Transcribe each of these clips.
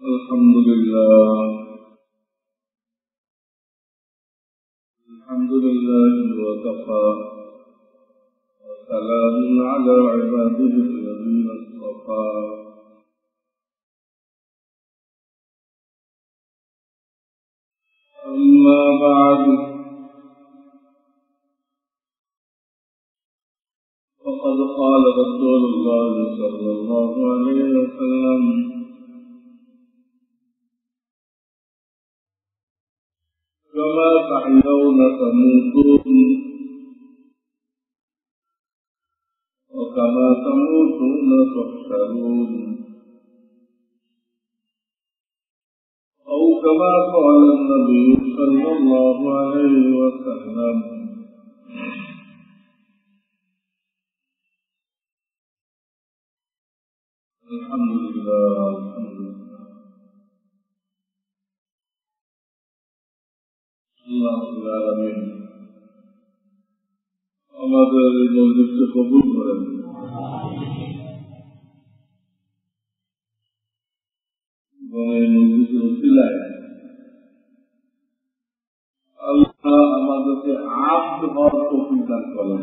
الحمد لله وكفى وسلام على عباده الذين اصطفى أما بعد فقد قال رسول الله صلى الله عليه وسلم كما تحيون تموتون وكما تموتون تحشرون أو كما قال النبي صلى الله عليه وسلم الحمد لله আল্লাহ আমিন আমাদের এই মজলিসকে কবুল করেন এবং এই মজলিসের উসিলায় আল্লাহ আমাদেরকে আব্দ হওয়ার তৌফিক দান করেন।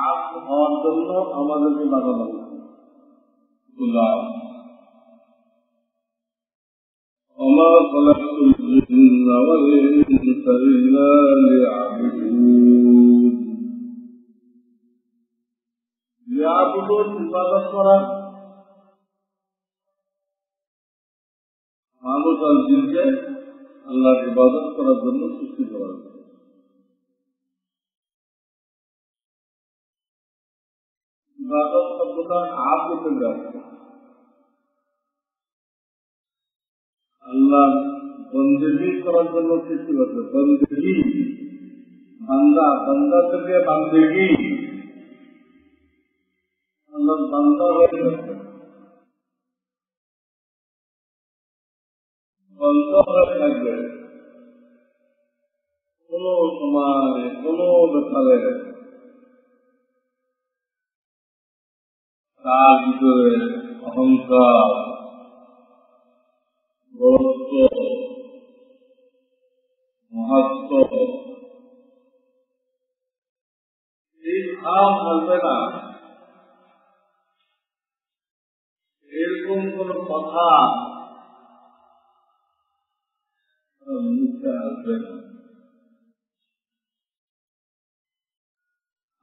আব্দ হওয়ার জন্য আমাদেরকে বাধা গোলাম وما خلقت الجن والإنس إلا ليعبدون ইবাদত করা মানুষ আর জিনকে আল্লাহর ইবাদত করার জন্য সৃষ্টি করা হয়েছে। ইবাদত শব্দটা আব্দ থেকে আসছে। আল্লাহ বন্দেগী করার জন্য সৃষ্টি করছে। বন্দেগী বান্দা বান্দা থেকে বান্দেগী আল্লাহ বান্দা হয়ে গেছে, বন্ধ হয়ে থাকবে। কোন সময় কোন ব্যাপারে তার ভিতরে অহংকার মহাত্ম এই ভাব বলবে না, এরকম কোন কথা মুখে আসবে না।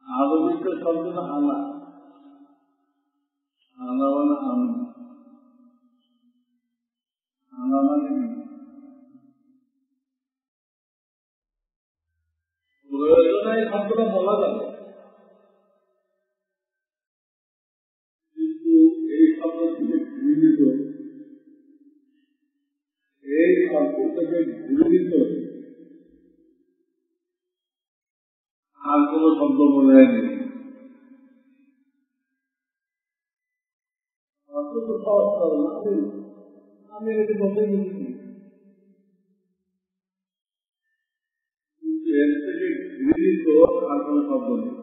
আরবিত শব্দ আনা আনা মানে আমি আনা মানে প্রয়োজনে এই শব্দটা বলা যাবে, কিন্তু এই শব্দ থেকে ঘৃণিত, এই শব্দ থেকে ঘৃণিত আর কোন শব্দ বলে নেই। আমি এটি বলতে গেছি, কিন্তু এর থেকে ঘৃণিত আর কোন শব্দ নেই।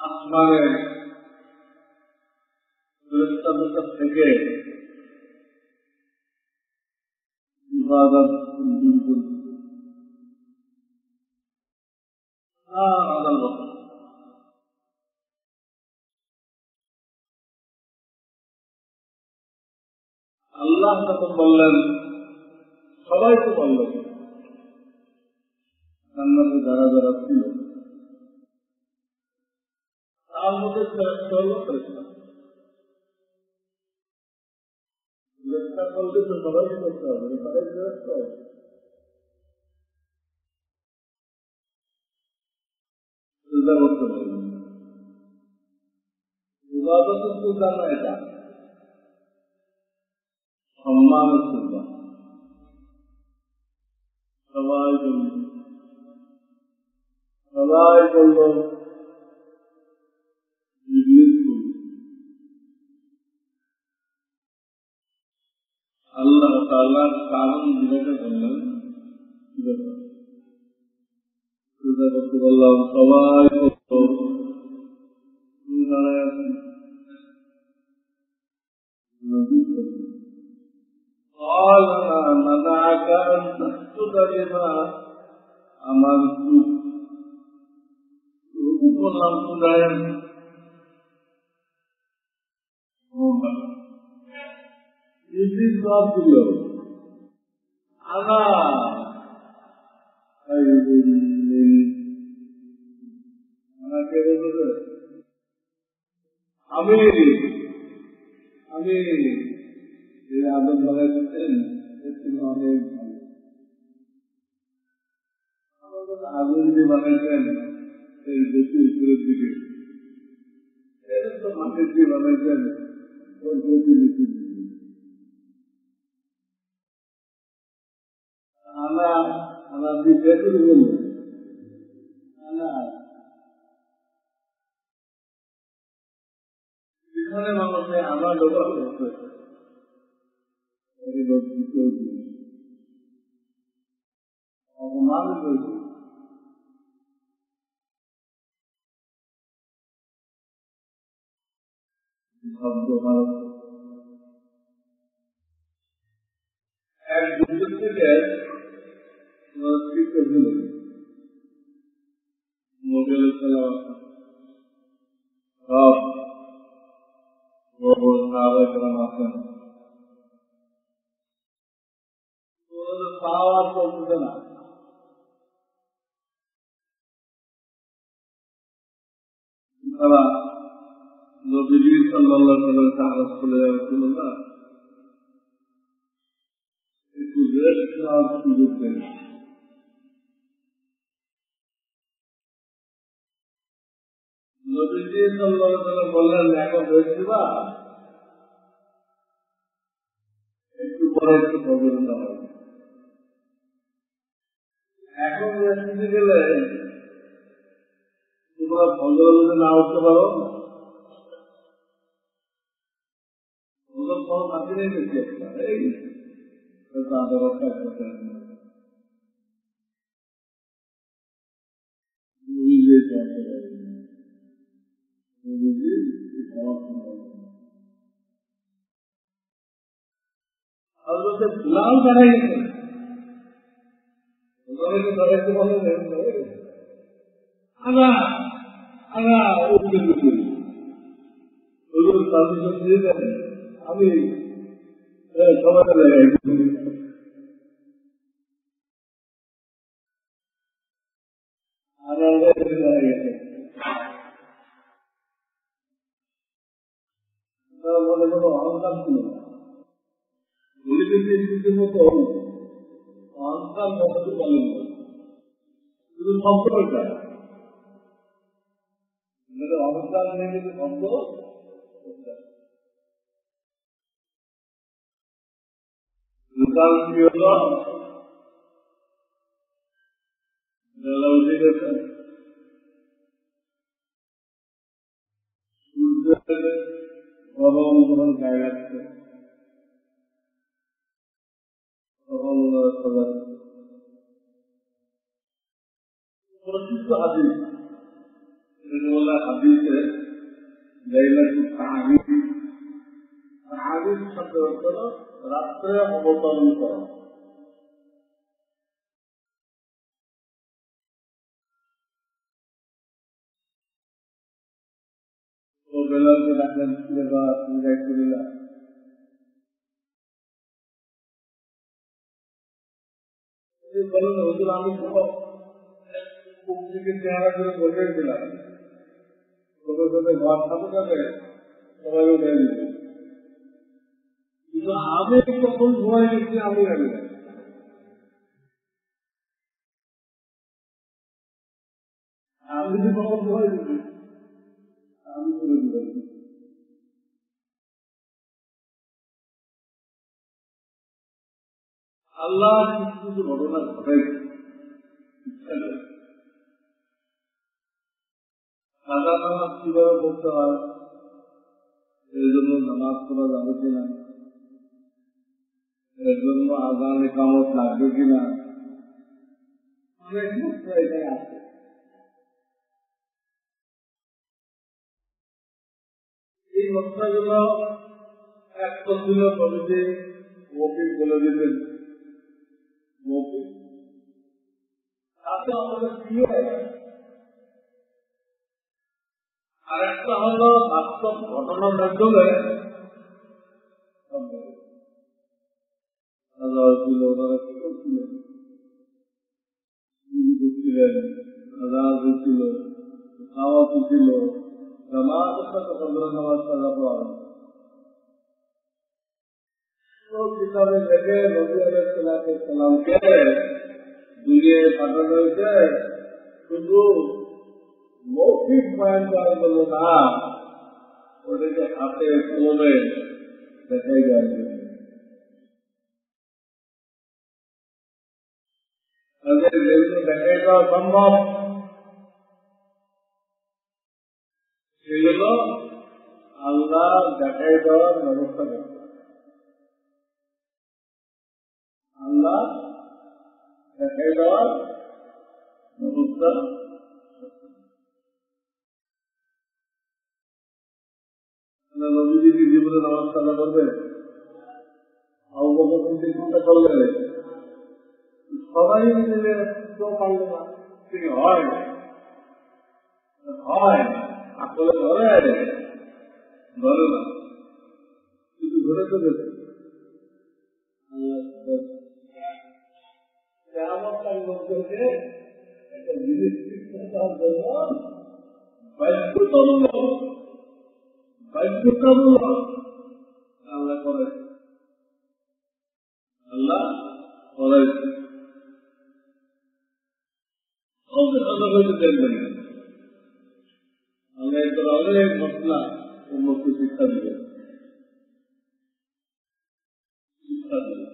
আসমানে থেকে ইবাদত আল্লাহ যখন বললেন, সবাই তো বলল, জান্নাতে যারা যারা ছিল তার মধ্যে চেষ্টা হল চেষ্টা করলে তো সবাই করতে হবে, সবাই চেষ্টা হবে। চিন্তা করতে হবে ইবাদতের চিন্তা না, এটা সম্মানের চিন্তা। সবাই বলল আল্লাহ তাআলার কারণ যেটা বললেন সেটা করতে বললাম সবাই قال ما منعك أن تسجد لما أمرتك বললাম খুদায় ইবলিস জবাব দিল আনা আমাকে বলতে আমি আদম বানাইতেছেন অনেক ভালো আগুন দিয়ে বানাইতেন বেশি উপরের দিকে তো মাটির দিয়ে বানাইতেন ওর বেশি নিচের দিকে আনা দিয়ে বললেন আনা এখানে মানুষে আমার ব্যবহার করতে অপমান করেছে শব্দ ভারত এক যুদ্ধের থেকে মোবাইলের খেলা সব আছেন পাওয়া চলছে না তারা নবীজি সাল্লাল্লাহু আলাইহি ওয়াসাল্লাম চলে যাচ্ছিল না একটু রেস্ট নেওয়ার সুযোগ দেন নবীজি সাল্লাল্লাহু আলাইহি ওয়াসাল্লাম বললেন এখন রেস্ট দিবা একটু পরে একটু ফজর নামাজ এখন রেস্ট দিতে গেলে তোমরা ফজর যদি না উঠতে পারো মাঝে নেই বেশি একটা এই আদালতটা করতে লাল দাঁড়াই গেছে দাঁড়াইতে ভালো আগা আগা উঠতে দিয়ে দেন আমি সবাই মনে কোনো অহংকার ছিল না মতো অহংকার মতো বলেন শুধু সম্পর্কটা অহংকার নেই কিন্তু শব্দ দোকান কি হল বেলা উঠে গেছে সূর্যের গরম যখন গায়ে লাগছে তখন প্রসিদ্ধ হাদিস হাদিসে হাদিস শব্দ অর্থ রাত্রে অবতরণ করা বেলালকে ডাকলেন দায়িত্ব দিলাম বলুন হুজুর আমি পুকুরকে চেহারা করে বসে দিলাম তোদের সাথে ঘর থাকতে যাবে সবাই উঠে দিবে কিন্তু আমি কখন ঘুমাই গেছি আমি জানি না আমি যদি কখন ঘুমাই দিচ্ছি আমি করে দিলাম আল্লাহ কিছু কিছু ঘটনা ঘটাই সাদা নামাজ কিভাবে পড়তে হয় এই জন্য নামাজ পড়া যাবে কিনা এর জন্য আজান ইকামত লাগবে কিনা অনেক মশলা এখানে আছে। এই মশলাগুলো এক দিন নদীতে মৌখিক বলে দিতেন, মৌখিক তাতে আমাদের কি হয়। আর একটা হল বাস্তব ঘটনার মাধ্যমে ছিল, খাওয়া ছিল, জামাতের সাথে নামাজ পড়া পড়া কিতাবে থেকে নবী আলাইহিস সালামকে দুনিয়ায় পাঠানো হয়েছে শুধু মৌখিক বয়ান করার জন্য না, ওদেরকে হাতে কলমে দেখাই যায়। তাদের যেগুলো দেখাই দেওয়া সম্ভব সেগুলো আল্লাহ দেখাই দেওয়ার ব্যবস্থা করতে, আল্লাহ দেখাই দেওয়ার ব্যবস্থা। নবীজি কি জীবনে নামাজ কাজা করবে? আবু বকর চিন্তা করলে সবাই মিলে কেউ পারল না, তিনি হয় আসলে ধরে ধরে না, কিন্তু ধরে চলেছে। মধ্যে একটা জিনিস করার জন্য বাধ্যতামূলক আল্লাহ করে, আল্লাহ করেছে। দেখবেন আল্লাহ এটা অনেক মশলা উন্মুক্ত শিক্ষা দিবে, শিক্ষা দিবে।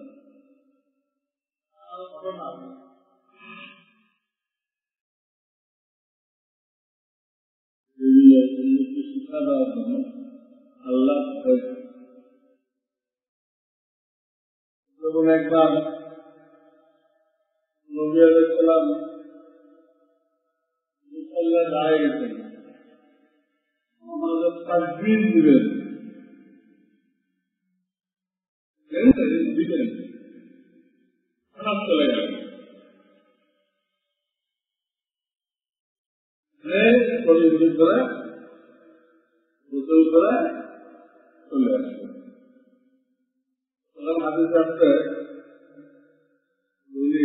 শিক্ষা দেওয়ার জন্য আল্লাহ যখন একবার নবী আলাইহিস সালাম মুসাল্লায় দাঁড়িয়ে গেছেন, আমাদের তাকবীর দিলেন, দিলেন খারাপ চলে গেল, গোসল করে চলে আসবে। হাদিস আসছে উনি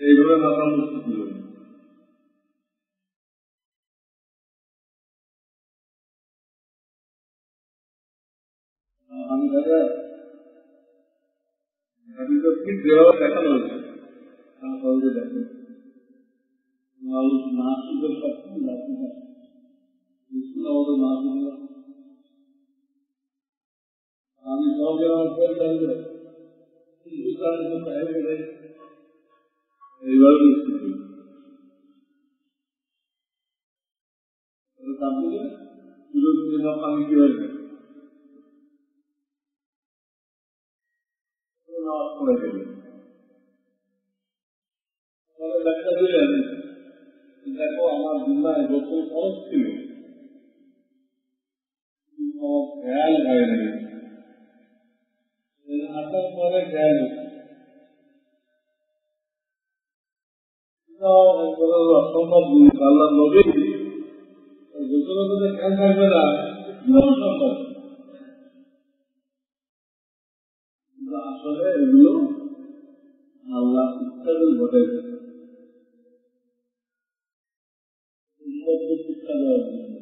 এইভাবে মাথা মুক্তি দিলেন। আমি দাদা দেখানো হয়েছে, দেখেন মানুষ মাসুদের সবসময় মাসুদ আমি সহজে আমার পরে জানবে এইভাবে স্থিতি আমি কি হয়ে ব্যাখ্যা দিলেন, দেখো আমার দুনিয়ায় যত খরচ ছিল খেয়াল হয়নি, আসার পরে খেয়াল অসম্ভব জিনিস। আল্লাহ নবী গোসল করে খেয়াল থাকবে না, সম্ভব। আসলে এগুলো আল্লাহ ইচ্ছাগুলো ঘটাইছে, শিক্ষা দেওয়ার জন্য।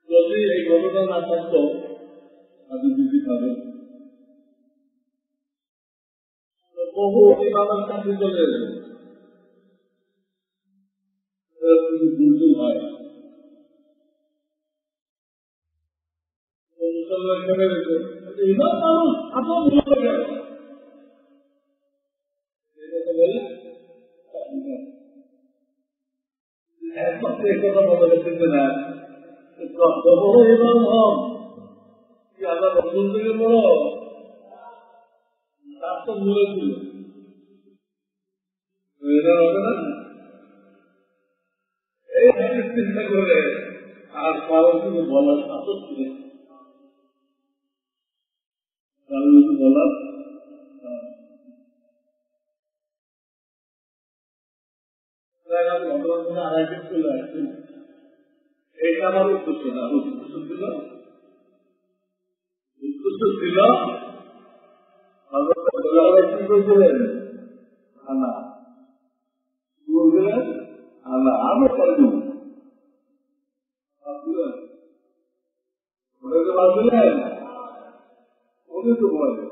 যদি এই ঘটনা না থাকতো আপনি যদি পাবেন বহু ইমামের কাছে চলে যেত, হয় মুসলমান করে রেখে ইমাম মানুষ আপনার বলে গেল একমাত্র একথা বলে রেখেছে না, যত বড় ইমাম হন কি আল্লাহ রসুল থেকে বড়, তার তো মূলে ছিল হবে না। এই চিন্তা করে আর কারো কিছু বলার সাহস ছিল, কারো কিছু বলার আড়াইটে চলে আসছে। এইটা আমার উদ্দেশ্য না, উদ্দেশ্য ছিল কি করেছিলেন আনা বলছিলেন আনা আমি পারব ভাবছিলেন উনি তো বলেন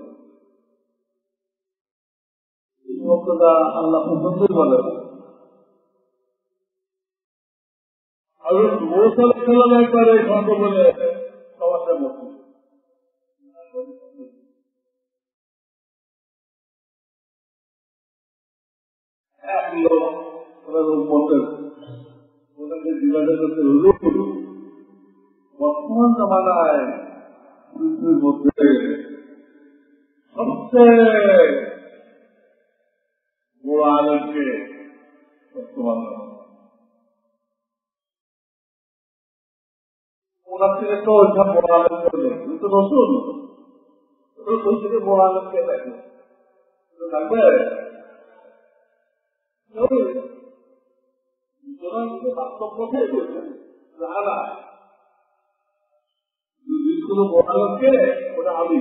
আল্লাহ পছন্দই বলেন। আর মৌসুম খেলাম একবার এই ঘন্ট বলে সমস্যা বলছি এক লোক জিজ্ঞাসা করতে হল বর্তমান জমানায় পৃথিবীর মধ্যে সবচেয়ে বড় আলোকে বর্তমান ওনার থেকে তো ওইসব বড় আলোক করবে কিন্তু নতুন নতুন থেকে বড় আলোককে দেখে থাকবে বাস্তব কথাই বলছেন না কোনো বড় আলোককে ওটা আমি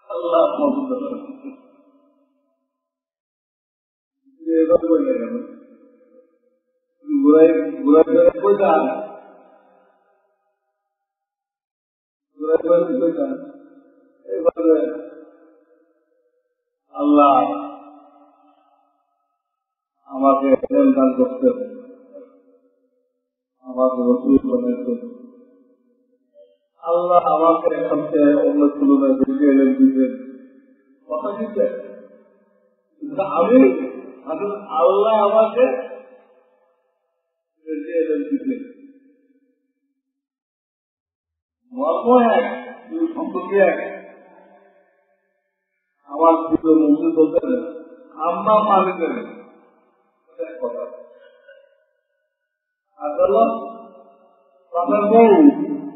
আল্লাহ পছন্দ করেন এভাবে বলে গেল ঘুরাই ঘুরাই ঘুরে কই যান ঘুরাই ঘুরে কই যান এবারে আল্লাহ আমাকে দান করতে আমাকে রসুল বানাইতেন আল্লাহ আমাকে সবচেয়ে অন্য তুলনায় বেশি এলেন দিতেন কথা দিতেন আমি আল্লাহ আমাকে বেশি এলেন দিতেন মর্ম এক সম্পর্কে এক আমার প্রিয় মন্ত্রী বলতেন আম্মা পানি দেবেন কথা আসলে আপনার বউ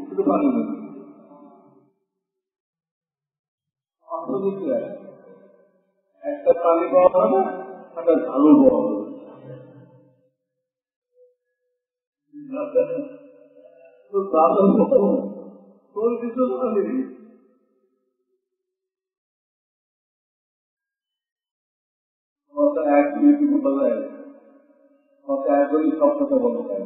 শুধু পানি দেবেন একটা পানি পাওয়া হবে একটা ঝালু পাওয়া হবে তোর কিছু পানি এক মিনিট বলা যায় একজনই সব কথা বলা যায়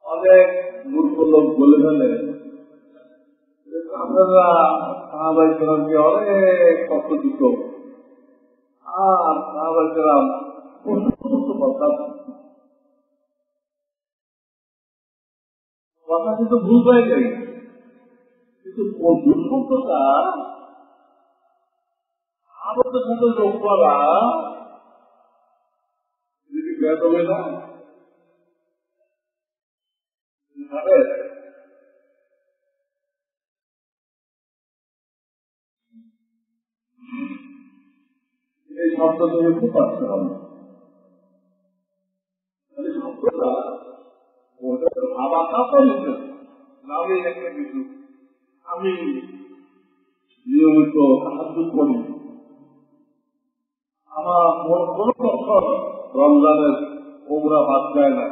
অনেক মূর্খ লোক বলে ফেলে আপনারা সাহাবাই কেরামকে অনেক কষ্ট দিত আর সাহাবাই কেরাম কথা কিন্তু ভুল হয়ে যায় কিন্তু ভুল শব্দটা আমাদের সাথে যোগ করা যদি ব্যাত হবে না এই শব্দ তুমি খুব পারতে হবে শব্দটা ভাবা কাপড় নামে একটা কিছু আমি নিয়মিত সাহায্য করি আমার কোন বছর রমজানের ওমরা বাদ যায় না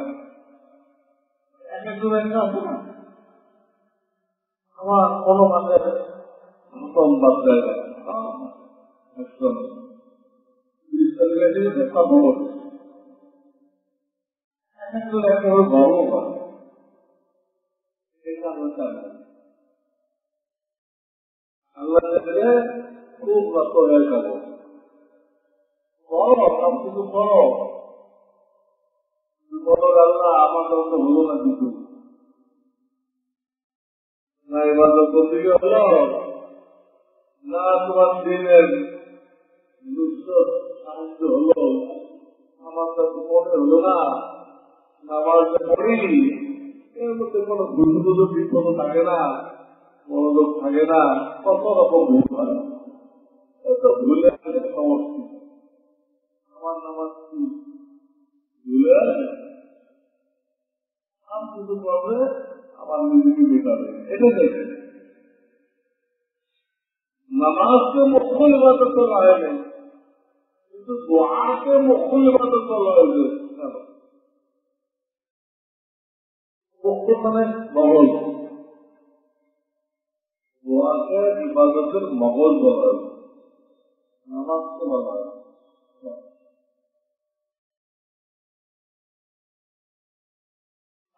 এক একজন একটা আছে না আমার কোন মাসের খতম বাদ যায় না খবর একটা গর্ব করে আল্লাহ খুব রত হয়ে যাব করো সব কিছু করো বলো আল্লাহ আমার তো হলো না কিছু না এবার দিকে হলো না তোমার দিনের সাহায্য হলো আমার মনে হলো না নামাজটা পড়িনি, এর মধ্যে কোনো ভুল বিপদ থাকে না, মনোযোগ থাকে না, কত রকম ভুল হয়। ভুলে সমস্যা আমার নামাজ কি ভুলে আমি শুধু করবে আমার নিজেকে বেটাবে। এটা দেখে নামাজকে মুখ্য ইবাদত করা হয়নি, কিন্তু দোয়াকে মুখ্য ইবাদত করা হয়েছে। মুখ্য মানে মগজ, দোয়াকে ইবাদতের মগজ বলা হয়েছে, নামাজকে বলা হয়।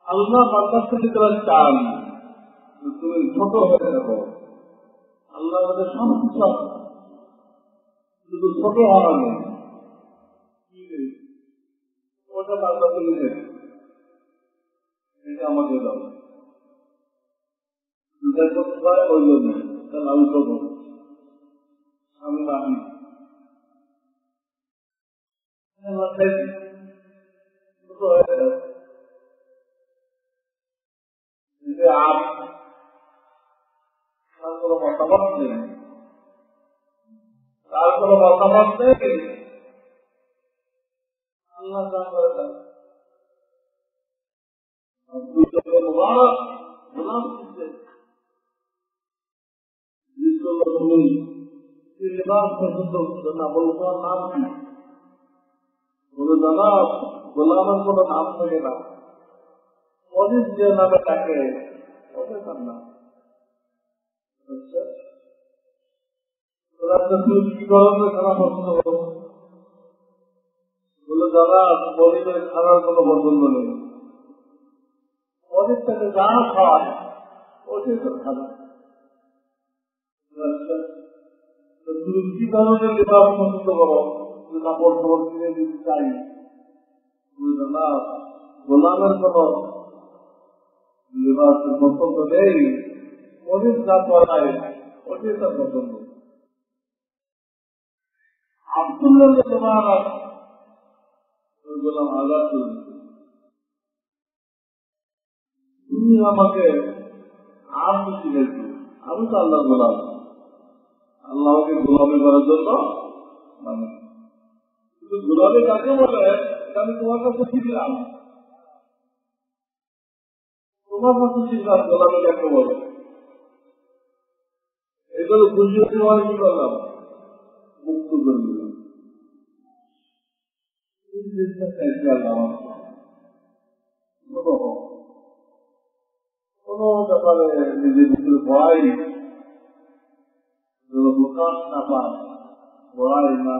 আল্লাহ বান্দার থেকে তারা চান তুমি ছোট হয়ে যাবো। আল্লাহ আমাদের সব কিছু আছে, শুধু ছোট হওয়া নেই। ওটা বান্দা তুলে দেয়, এটা আমাকে দাও, ওই জন্য তাহলে আমি ছোট, আমি রাখি ছোট হয়ে যাবে। আর তার কোনো মতামত নেই, তার কোনো মতামত নেই। আল্লাহ যা করে দেন গোলামের কোন নাম থাকে না, অজিত যে নামে থাকে ওদের তার নাম। তুমি কি ধরনের খানা পছন্দ করো? বলে দাদা বলিদের খানার কোনো পছন্দ নেই, অজিত থেকে যা খায় ওটাই তো খানা। তুমি কি ধরনের লেবাস পছন্দ করো? কাপড় খবর কিনে দিতে চাই, না গোলামের কোন লেবাসের পছন্দ নেই, অনেক যা পড়ায় ওটাই তার পছন্দ। আব্দুল্লাহ গোলাম আজাদ, তুমি আমাকে আর কি শিখেছি? আমি তো আল্লাহ গোলাম, আল্লাহ আমাকে গোলামি করার জন্য মানে কিন্তু গোলামি কাকে বলে আমি তোমার কাছে শিখলাম, তোমার কাছে শিখলাম গোলামি কাকে বলে। এগুলো বুঝিয়ে তোমার কি করলাম, মুক্ত করে দিলাম। কোন ব্যাপারে নিজের ভিতরে ভয় প্রকাশ না পায়, ভয় না।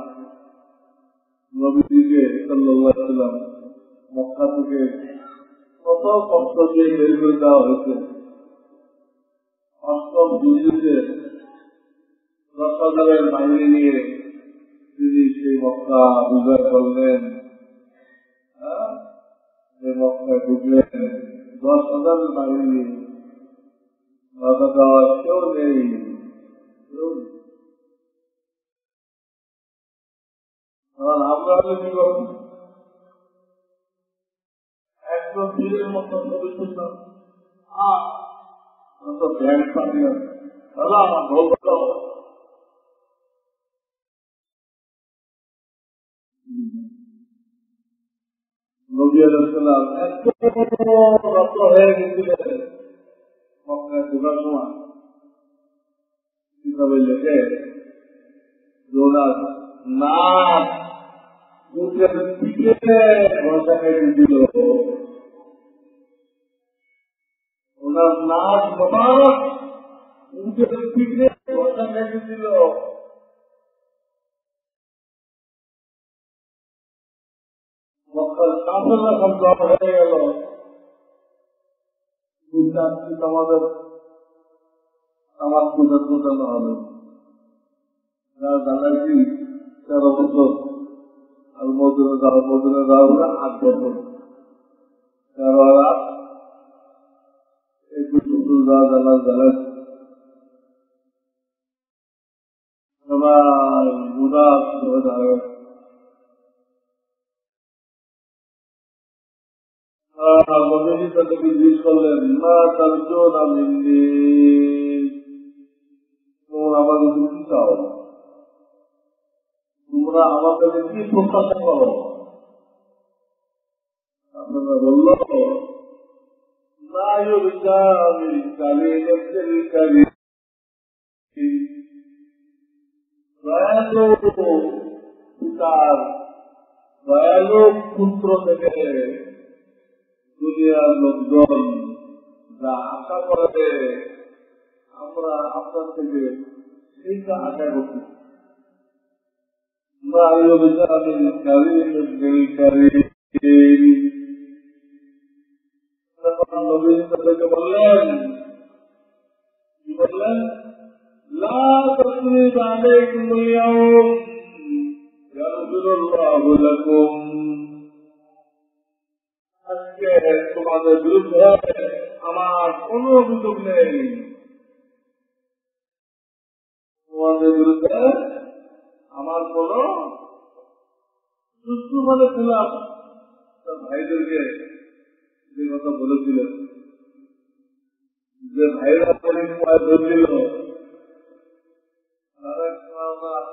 নবীজিকে সাল্লাল্লাহু আলাইহি ওয়াসাল্লাম মক্কা থেকে কত কষ্ট দিয়ে বের করে দেওয়া হয়েছে, অষ্টম হিজরিতে 10,000 বাহিনী নিয়ে তিনি সেই মক্কা বিজয় করলেন। মক্কায় ঢুকলেন 10,000 বাহিনী, বাধা দেওয়ার কেউ নেই। আমরা হলে কি করব? একদম বীরের মতো ছবি তুললাম, ব্যাংক পাঠিয়ে আমার ভোগ নবী আলাইহিস সালাম রত হয়ে গেছিলেন মক্কায় ঢোকার সময়। কিভাবে লেখে ওনার নাক মুখের পিঠে ঘষা কেটে দিল, ওনার নাক মোবারক মুখের পিঠে ঘষা কেটে দিল। মক্কার কাফেররা সব জড় হয়ে গেল, আমাদের আমার পূজা পূজানো হবে। যারা জানাইছি 13 বছর, আর মজুরে যাওয়া হলে 8 বছর, 13 আর 21 বছর যারা জানাইছি সবাই উদাস হয়ে দাঁড়ায়। নবীজি তাদেরকে জিজ্ঞেস করলেন, না তারজো না মিন্দি, তোমরা আমার কাছে কি চাও, তোমরা আমার কাছে কি প্রত্যাশা করো? আপনারা বলল, না ইউরিকা মিন কালিমাতিল কারীম, দয়ালু পিতার দয়ালু পুত্র থেকে দুনিয়ার লোকজন যা আশা করে আমরা আপনার থেকে সেইটা আশা করছি। বললেন কি বললেন, লা তাসরিবা আলাইকুমুল ইয়াওম ইয়াগফিরুল্লাহু লাকুম, আজকে তোমাদের বিরুদ্ধে আমার কোনো অভিযোগ নেই, তোমাদের বিরুদ্ধে আমার কোন সুস্থ মানে ছিলাম। ভাইদেরকে যে কথা বলেছিলেন, যে ভাইরা ধরছিল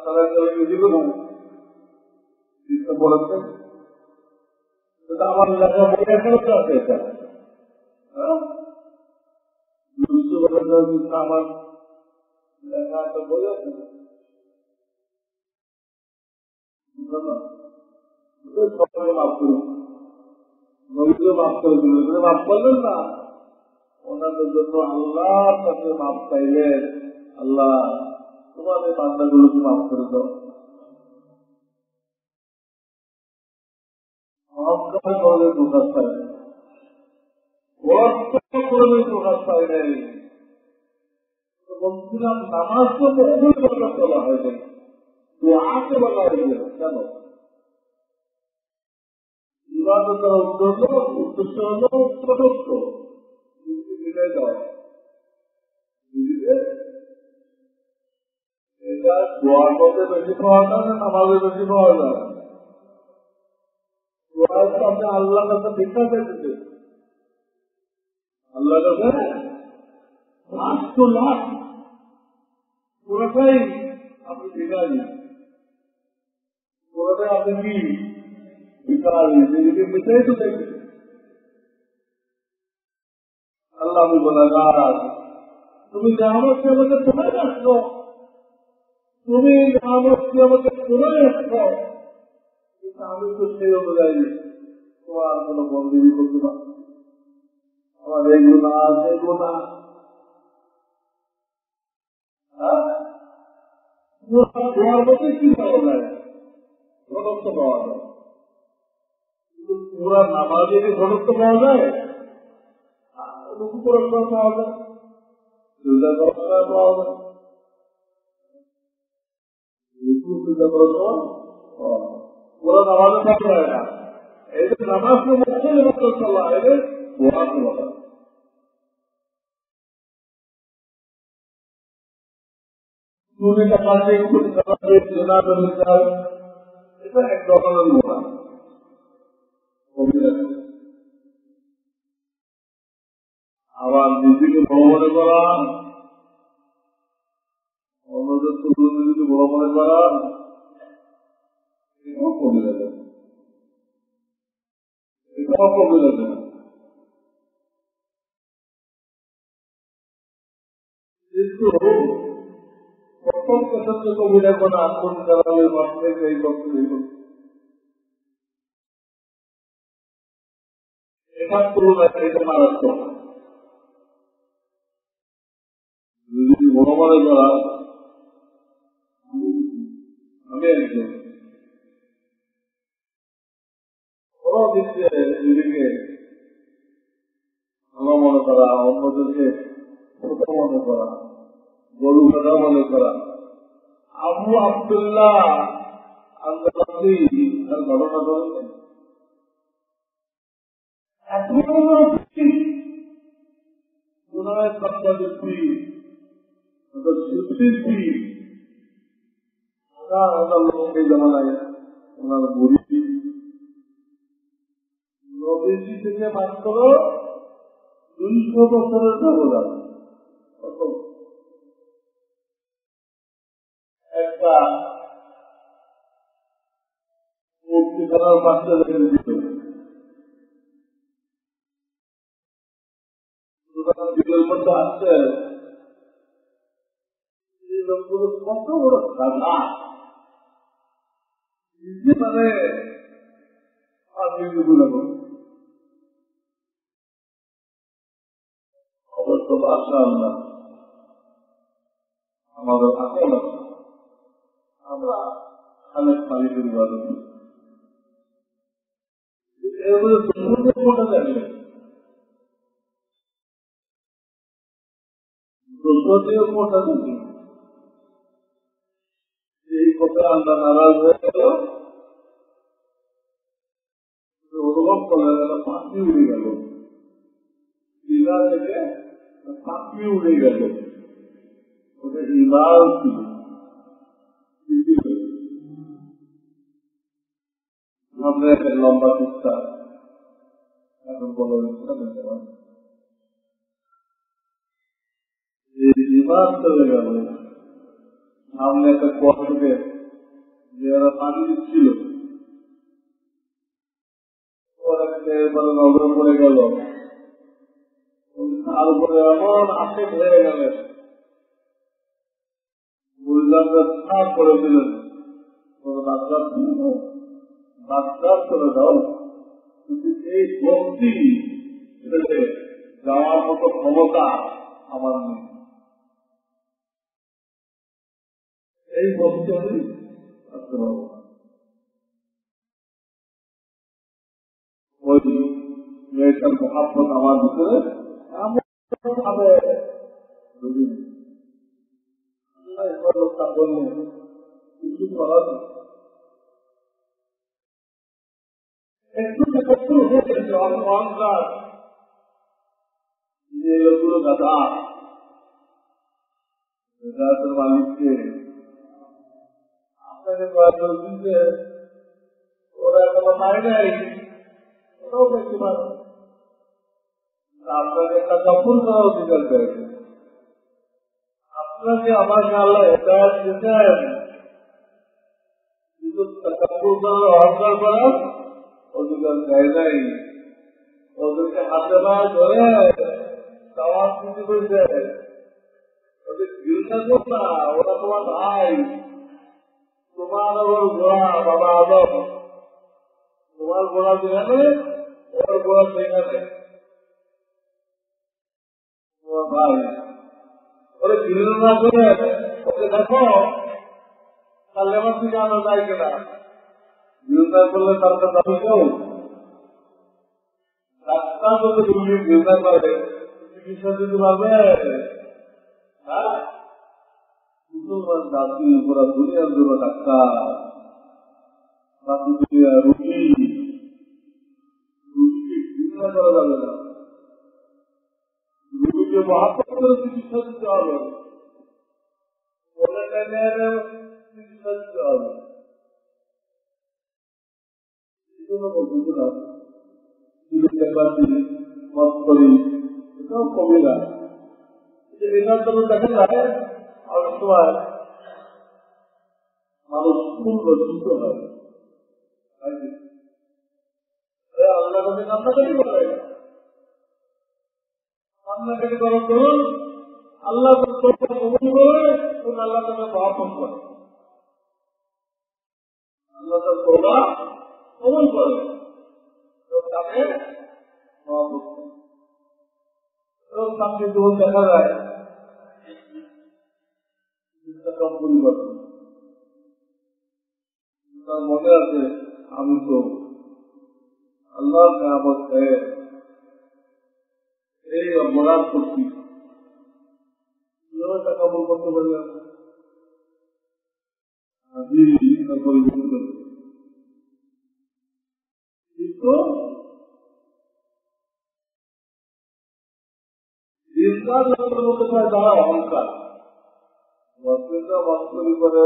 তারা দিল না, চিন্তা পড়েছে আমার লেখা বই এখনো তো আছে, এটা আমার লেখা একটা বই আছে, মাফ করুন, নবীকে মাফ করে দিলেন, মাফ করলেন না, ওনাদের জন্য আল্লাহর কাছে মাফ চাইলেন, আল্লাহ তোমাদের বান্দাগুলোকে মাফ করে দাও। অহংকার করে প্রকাশ পায় নাই, প্রকাশ পায় নাই, বলছিলাম নামাজ তো বহুই বছর চলা হয় নাই, আগে বলা হয়েছে কেন? ইবাদতের উদ্দেশ্য হল প্রদত্ত মিলে দেওয়া, এটা দোয়ার মধ্যে বেশি পাওয়া যায় না, নামাজে বেশি পাওয়া যায়। দোয়ার তো আপনি আল্লাহ কাছে ভিক্ষা চাইতেছেন, আল্লাহ কাছে লাখ তো লাখ পুরোটাই আপনি ভিখারি, পুরোটাই আপনি কি ভিখারি, নিজেকে মিটাই তো চাইতেছেন। আল্লাহ আমি গুনাহগার, তুমি নিয়ামতকে আমাকে তোমায় রাখছো, তুমি নিয়ামতকে আমাকে তোমায় রাখছো, কিন্তু আমি তো সেই অনুযায়ী তোমার কোন বন্দী করতে পারছি, আমার এই গুণা সেই গুণা, তোমার মধ্যে কি পাওয়া যায়? ঘনত্ব পাওয়া যায়, কিন্তু পুরা নামাজে কি ঘনত্ব পাওয়া যায়? রুকু করার সময় পাওয়া যায়, সিজদা করার সময় পাওয়া যায়, রুকু সিজদা করার সময় পাওয়া যায়, পুরা নামাজে পাওয়া যায় না। এই যে নামাজকে মুখ্য নির্বাচন চলা, এদের দোয়া বলা, চুরিটা কাছে জেনা বেরোচ্ছাল, এটা এক ধরনের গোনা। আবার নিজেকে বড় মনে করা, অন্যদের নিজেকে বড় মনে করা, এটাও কমে যাবে, এটাও কমে যাবে। কিন্তু প্রথম ক্ষেত্রে কবিরা কোন আক্রমণ চালালে মাত্রে এই করতে এটার তুলনায় এটা মারাত্মক। যদি বড় মনে করা আমি একজন বড় দিচ্ছে, নিজেকে ভালো মনে করা, অন্যদেরকে ছোট মনে করা, গরু ভেড়া মনে করা। আবু আব্দুল্লাহ আল-বাকরি তার ঘটনা করেছেন, গুনাহের সত্তা দিচ্ছি, ওনার লোক এই জামানায় ওনার বুড়ি নবী নবীজি থেকে মাত্র 200 বছরের ব্যবধান। একটা মুক্তিখানার পাশে রেখে দিত, দিলের মধ্যে আসছে এই লোকগুলো কত বড় সাধা, নিজে মানে গুলো অবশ্য আশা আল্লাহ আমাদের আসল আছে, আমরা খালেদ মালিকের ইবাদত এগুলো কোনটা জানবে দোষীয় কোনটা জানবে, এই কথা আল্লাহ নারাজ হয়ে গেল, অনুভব করলেন একটা পাখি উড়ে গেল, দিঘা থেকে পাখি উড়ে গেল, ওটা ইমান ছিল। আমরা একটা লম্বা চিন্তা এখন বলার ইচ্ছা নিতে পারি, এই ইমান চলে গেল, সামনে একটা কষ্টকে যারা পানি দিচ্ছিল এবারে নজর পড়ে গেল, তার উপরে এমন আশে হয়ে গেলেন, বুঝলাম সাফ করে দিলেন, ডাক্তার চলে যাও, কিন্তু এই ভক্তি যাওয়ার মতো ক্ষমতা আমার নেই, এই ভক্তি আমি আসতে পারবো না। ওই মেয়েটার মহাব্বত আমার ভিতরে এমন ভাবে বললেন কিছু করার একটু হয়ে গেছে অহংকার, যে লোকগুলো গাধা মালিককে আপনাকে কয়েকজন দিতে ওরা এখনো পায় নাই, ওটাও দেখতে পারে, আপনাকে একটা কপল করার অধিকার করেছে, আপনাকে আমাকে আল্লাহ এটা দিতেন, কিন্তু কপল করার অহংকার করার অধিকার দেয় নাই, ওদেরকে হাতে পায়ে ধরে দাওয়াত দিতে বলছে, ওদের চিন্তা কর না, ওরা তোমার ভাই, তোমার ওর গোড়া বাবা আদম, তোমার গোড়া যেখানে ওর গোড়া সেখানে, তোমার ভাই ওরে ঘৃণা না করে ওকে দেখো তার লেবার থেকে আনা যায় কিনা, ঘৃণা করলে তার কাছে আমি কেউ ডাক্তার যদি রুগী ঘৃণা করে চিকিৎসা দিতে পারবে, হ্যাঁ মুসলমান জাতি পুরা দুনিয়ার জন্য ডাক্তার, বাকি দুনিয়া রুগী, রুগীকে ঘৃণা করা যাবে না, রুগীকে মহাত্মা করে চিকিৎসা দিতে হবে, চিকিৎসা দিতে হবে, এই জন্য বলতে না মত করি এটাও কবিরা, এটার জন্য দেখেন না অনেক সময় মানুষ খুব লজ্জিত হয়, আল্লাহ কাছে কান্নাকাটি করে, কান্নাকাটি করার ধরুন আল্লাহ কবুল করে এবং আল্লাহ তাকে মহাপন করে, আল্লাহ তার তোবা কবুল করে তাকে মহাপন করে, এবং তাকে যখন দেখা যায় কম পরিবর্তন, তার মনে আছে আমি তো আল্লাহ কামত এই অপরাধ করছি, টাকা বল করতে পারলেন কিন্তু ইসলাম বলতে পারে তারা অহংকার, বাস্তবী করে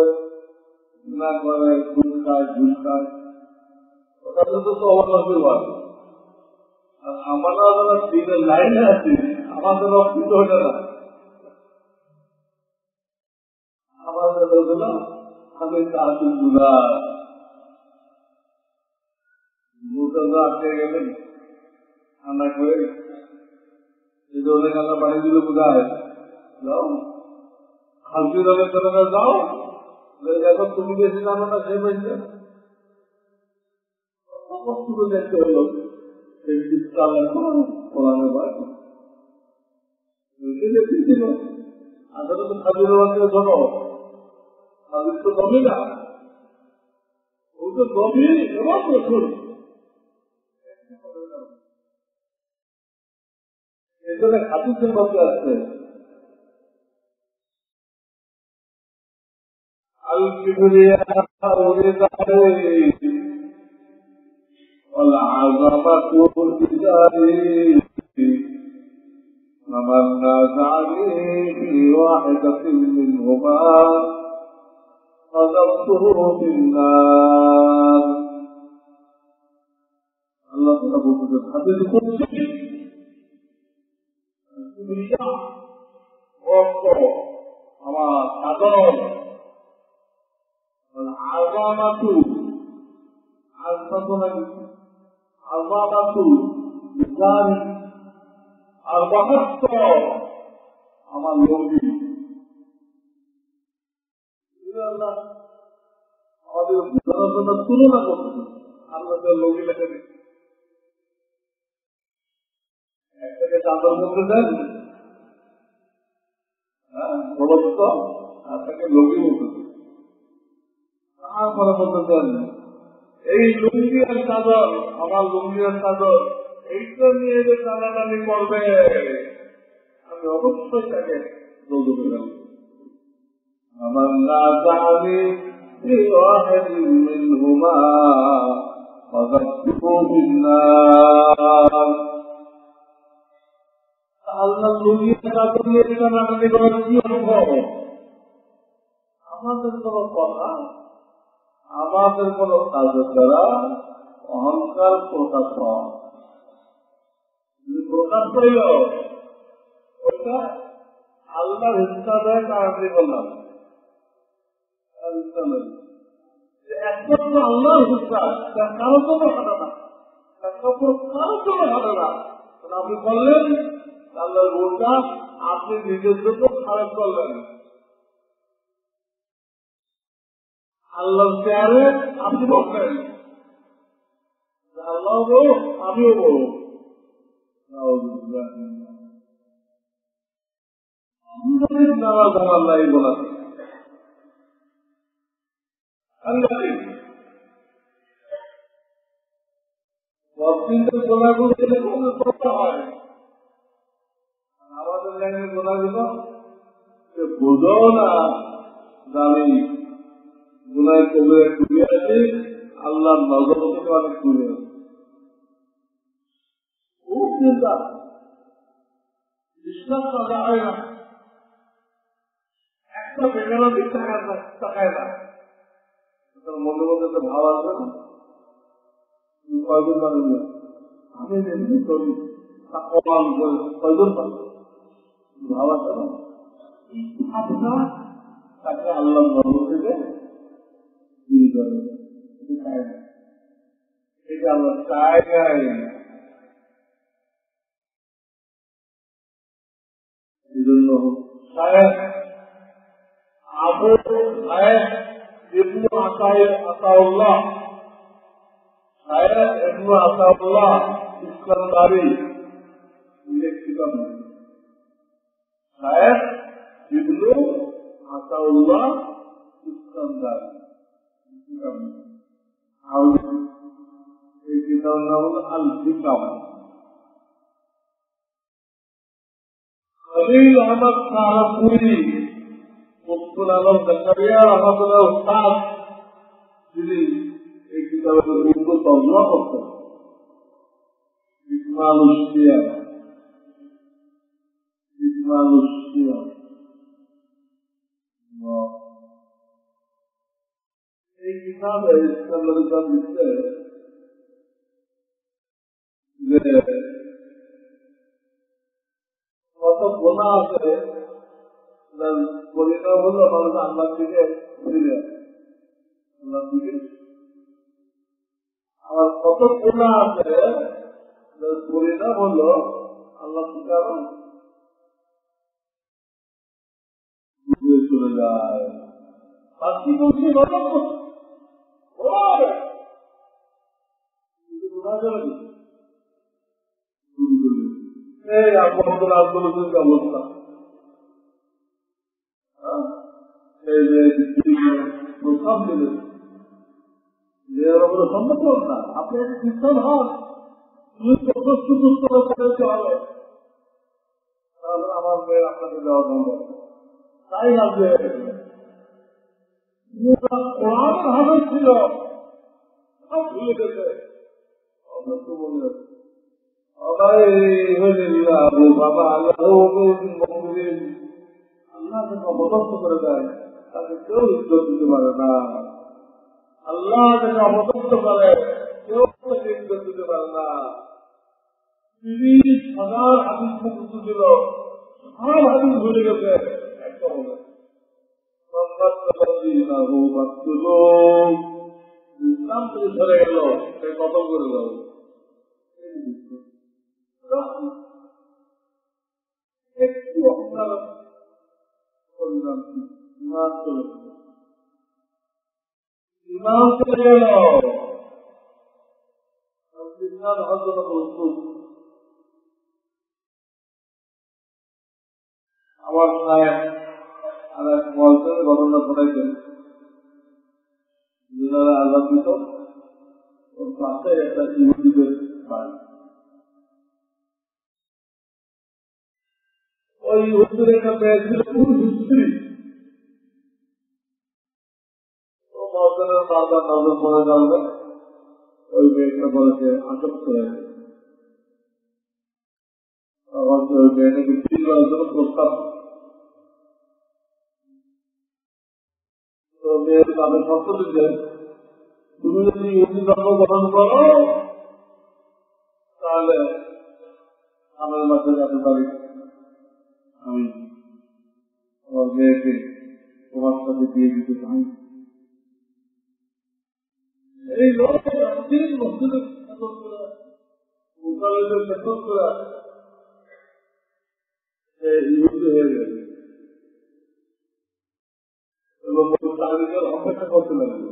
না করে খুন খায় ঝুল খায়, ওটা তো অবনতির ভাবে আর আমরা যারা দিনের লাইনে আছি আমাদের অস্তিত্ব হয়ে না, আমাদের হলো আমি কাজে বুঝার বুঝা আটকে গেলেন ঠান্ডা করে যদি অনেক আল্লাহ বাড়ি দিলে বোঝায় যাও খালকি দলের কারণে যাও, এখন তুমি বেশি জানো না সে বেশি দেখতে হলো পড়ানো হয় আসলে তো খাজুর ধরো খাজুর তো জমি না, ও তো জমি এবং প্রচুর এই জন্য খাজুরের মধ্যে আছে والعظمة الجاري فمن نازعني في واحدة منهما قذفته في النار. الله تعالى بولতে হাদিস কুদসি দুনিয়া অর্থ আমার সাধারণ আযামাতু আযামাতু জারি আর মহত্ব আমার লঙ্গি আমাদের বোঝানোর তুলনা করছে আমাদের লঙ্গি লেখে একটাকে চাদর করতে দেন প্রবত্ত আর তাকে লঙ্গি বলতে তারপরে বলতে দেন এই লুঙ্গি আর চাদর আমার লুঙ্গি আর চাদর এইটা নিয়ে যে টানাটানি করবে আমি অবশ্যই তাকে রোদ পেলাম আমার না জানি আল্লাহ লুঙ্গি চাদর নিয়ে টানাটানি করার কি অনুভব আমাদের কোনো কথা আমাদের কোন কাজের দ্বারা অহংকার প্রকাশ হয় প্রকাশ করিল ওইটা আল্লাহর হিসাবে কারণে বললাম একমাত্র আল্লাহর হিসাব কারোর জন্য ঘটে না, একমাত্র কারোর জন্য ঘটে না। আপনি বললেন আল্লাহর গুণটা আপনি নিজের জন্য খারাপ করলেন, আল্লাহ চেয়ারে আপনি বলবেন আল্লাহ বলো আমিও বলো নামাজ আল্লাহ বলা গোলাগুলো হয় আমাদের লাইনের গোলাগুলো বোঝো না দামি গুনায় কবে ঘুরে আসে আল্লাহর নজর থেকে অনেক ঘুরে আসে খুব চিন্তা বিশ্বাস করা হয় না, একটা বেগানা দিক তাকায় না মনে মধ্যে একটা ভাব আসবে না কয়জন মানুষ আমি এমনি করি কয়জন মানুষ ভাব আসে না তাকে আল্লাহর নজর থেকে এটা আল্লাহ চায় নাই। এই জন্য আবু সাহেব ইবনু আতাউল্লাহ সাহেব ইবনু আতাউল্লাহ ইস্কান্দারি লিখিত সাহেব ইবনু আতাউল্লাহ ইস্কান্দারি এই কিতাবের নাম হল আল হিকাম। খলিল আহমদ সাহাপুরি মুফতুল আলম জাকারিয়া রহমতুল্লাহ উস্তাদ যিনি এই কিতাবের উর্দু তর্জমা করতেন ইকমালুশিয়া এই কিতাবে ইসলাম লিখছে যে গুণা আছে পরিণাম হলো মানুষ আল্লাহ থেকে ফিরে আল্লাহ থেকে। আবার কত গুণা আছে পরিণাম হলো আল্লাহ থেকে আরো চলে যায়। বাকি বলছি অবস্থা সম্ভব না। আপনি একটা খ্রিস্টান হন, প্রস্তুত হবে, তাহলে আমার মেয়ের আপনাকে দেওয়া সম্ভব। তাই লাগবে কোরআন হাজার ছিল সব ভুলে গেছে। বাবা আল্লাহকে অবদত্ত করে দেয়, তাকে কেউ ইজ্জত দিতে পারে না। আল্লাহ যাকে অবদত্ত করে কেউ তাকে ইজ্জত দিতে পারে না। 30,000 হাদিস মুক্ত ছিল, সব হাদিস ভুলে গেছে। একটা হবে ইসলাম থেকে ধরে গেল, সে কতল করে দাও। একটু আপনার ইমাম চলে গেল, আমার সাহেব আর এক বলছেন ঘটনা ঘটাইছেন, আল্লাহ দিত ওর পাশে একটা ইহুদিদের বাড়ি। ওই ইহুদির একটা মেয়ে ছিল খুব হিস্ট্রি, ও মসজিদের বারবার নজর পড়ে যাবে, ওই মেয়েটা বলেছে আটক করে ওই মেয়েটাকে ঠিক করার জন্য প্রস্তাব। তো মেয়ের তাদের শর্ত দিচ্ছে, তুমি যদি ইহুদি ধর্ম গ্রহণ করো তাহলে আমার মাঝে যেতে পারি, আমি আমার মেয়েকে তোমার সাথে দিয়ে দিতে চাই। এই লোক মসজিদের শাসন করে, মুসলমানদের শাসন করে ইহুদি হয়ে গেছে এবং তারিখের অপেক্ষা করতে লাগলো।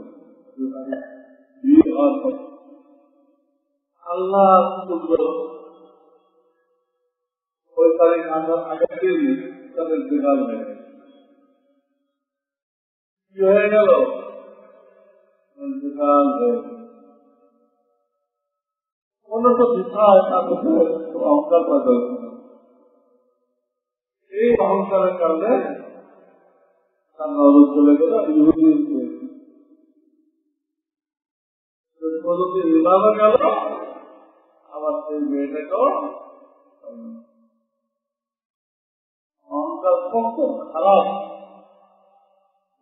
আল্লাহ ওই তারিখ আগে তাদের বেকার হয়ে গেল। কি হয়ে গেল? বেকার হয়ে গেল। কোনো তো দিশায় তাদের অহংকার পয়দা হচ্ছে। এই অহংকারের কারণে তার নজর চলে গেল ইহুদি ইমামে গেল, আবার সেই মেয়েটাকেও অহংকার কত খারাপ,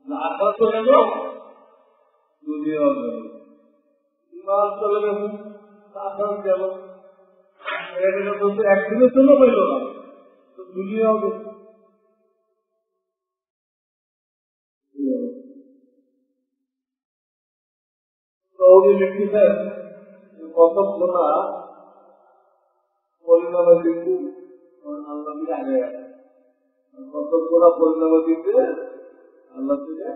আশা চলে গেল, দুনিয়াও গেল, ইমান চলে গেছে, আশা গেল, মেয়েটাকে বলতে একদিনে চলে পেল না, দুনিয়াও গেছে। লিখতেছেন কত গোনা পরিণামে কিন্তু আল্লাহ থেকে আগে কত গোনা পরিণামে কিন্তু আল্লাহ থেকে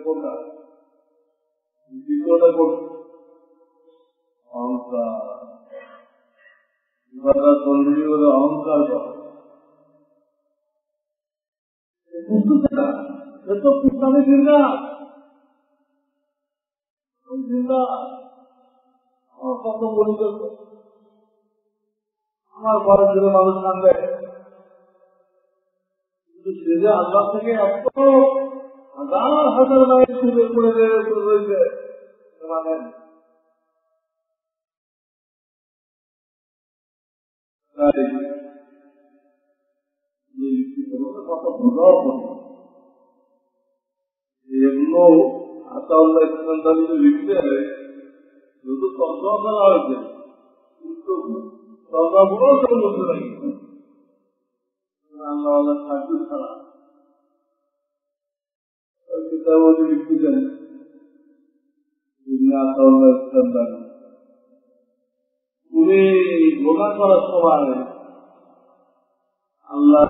কোনটা দ্বিতীয়টা কোন অহংকার করলি ওরা অহংকার বুঝতেছে না, এত ইসলামী চিন্তা কত বলি আমার ঘরের জন্য মানুষ কাঁদবে, কিন্তু আল্লাহ থেকে এত হাজার হাজার মাইল দূরে করে রয়েছে মানে কত প্রভাব এগুলো আতাউল্লাহ ইসলাম দাবিতে লিখতে শুধু তর্জমা করা হয়েছে, কিন্তু তর্জমাগুলো কেউ বলতে পারি আল্লাহ থাকবে ছাড়া ওই কিতাবে লিখতেছেন তুমি গোনা করার সময় আল্লাহ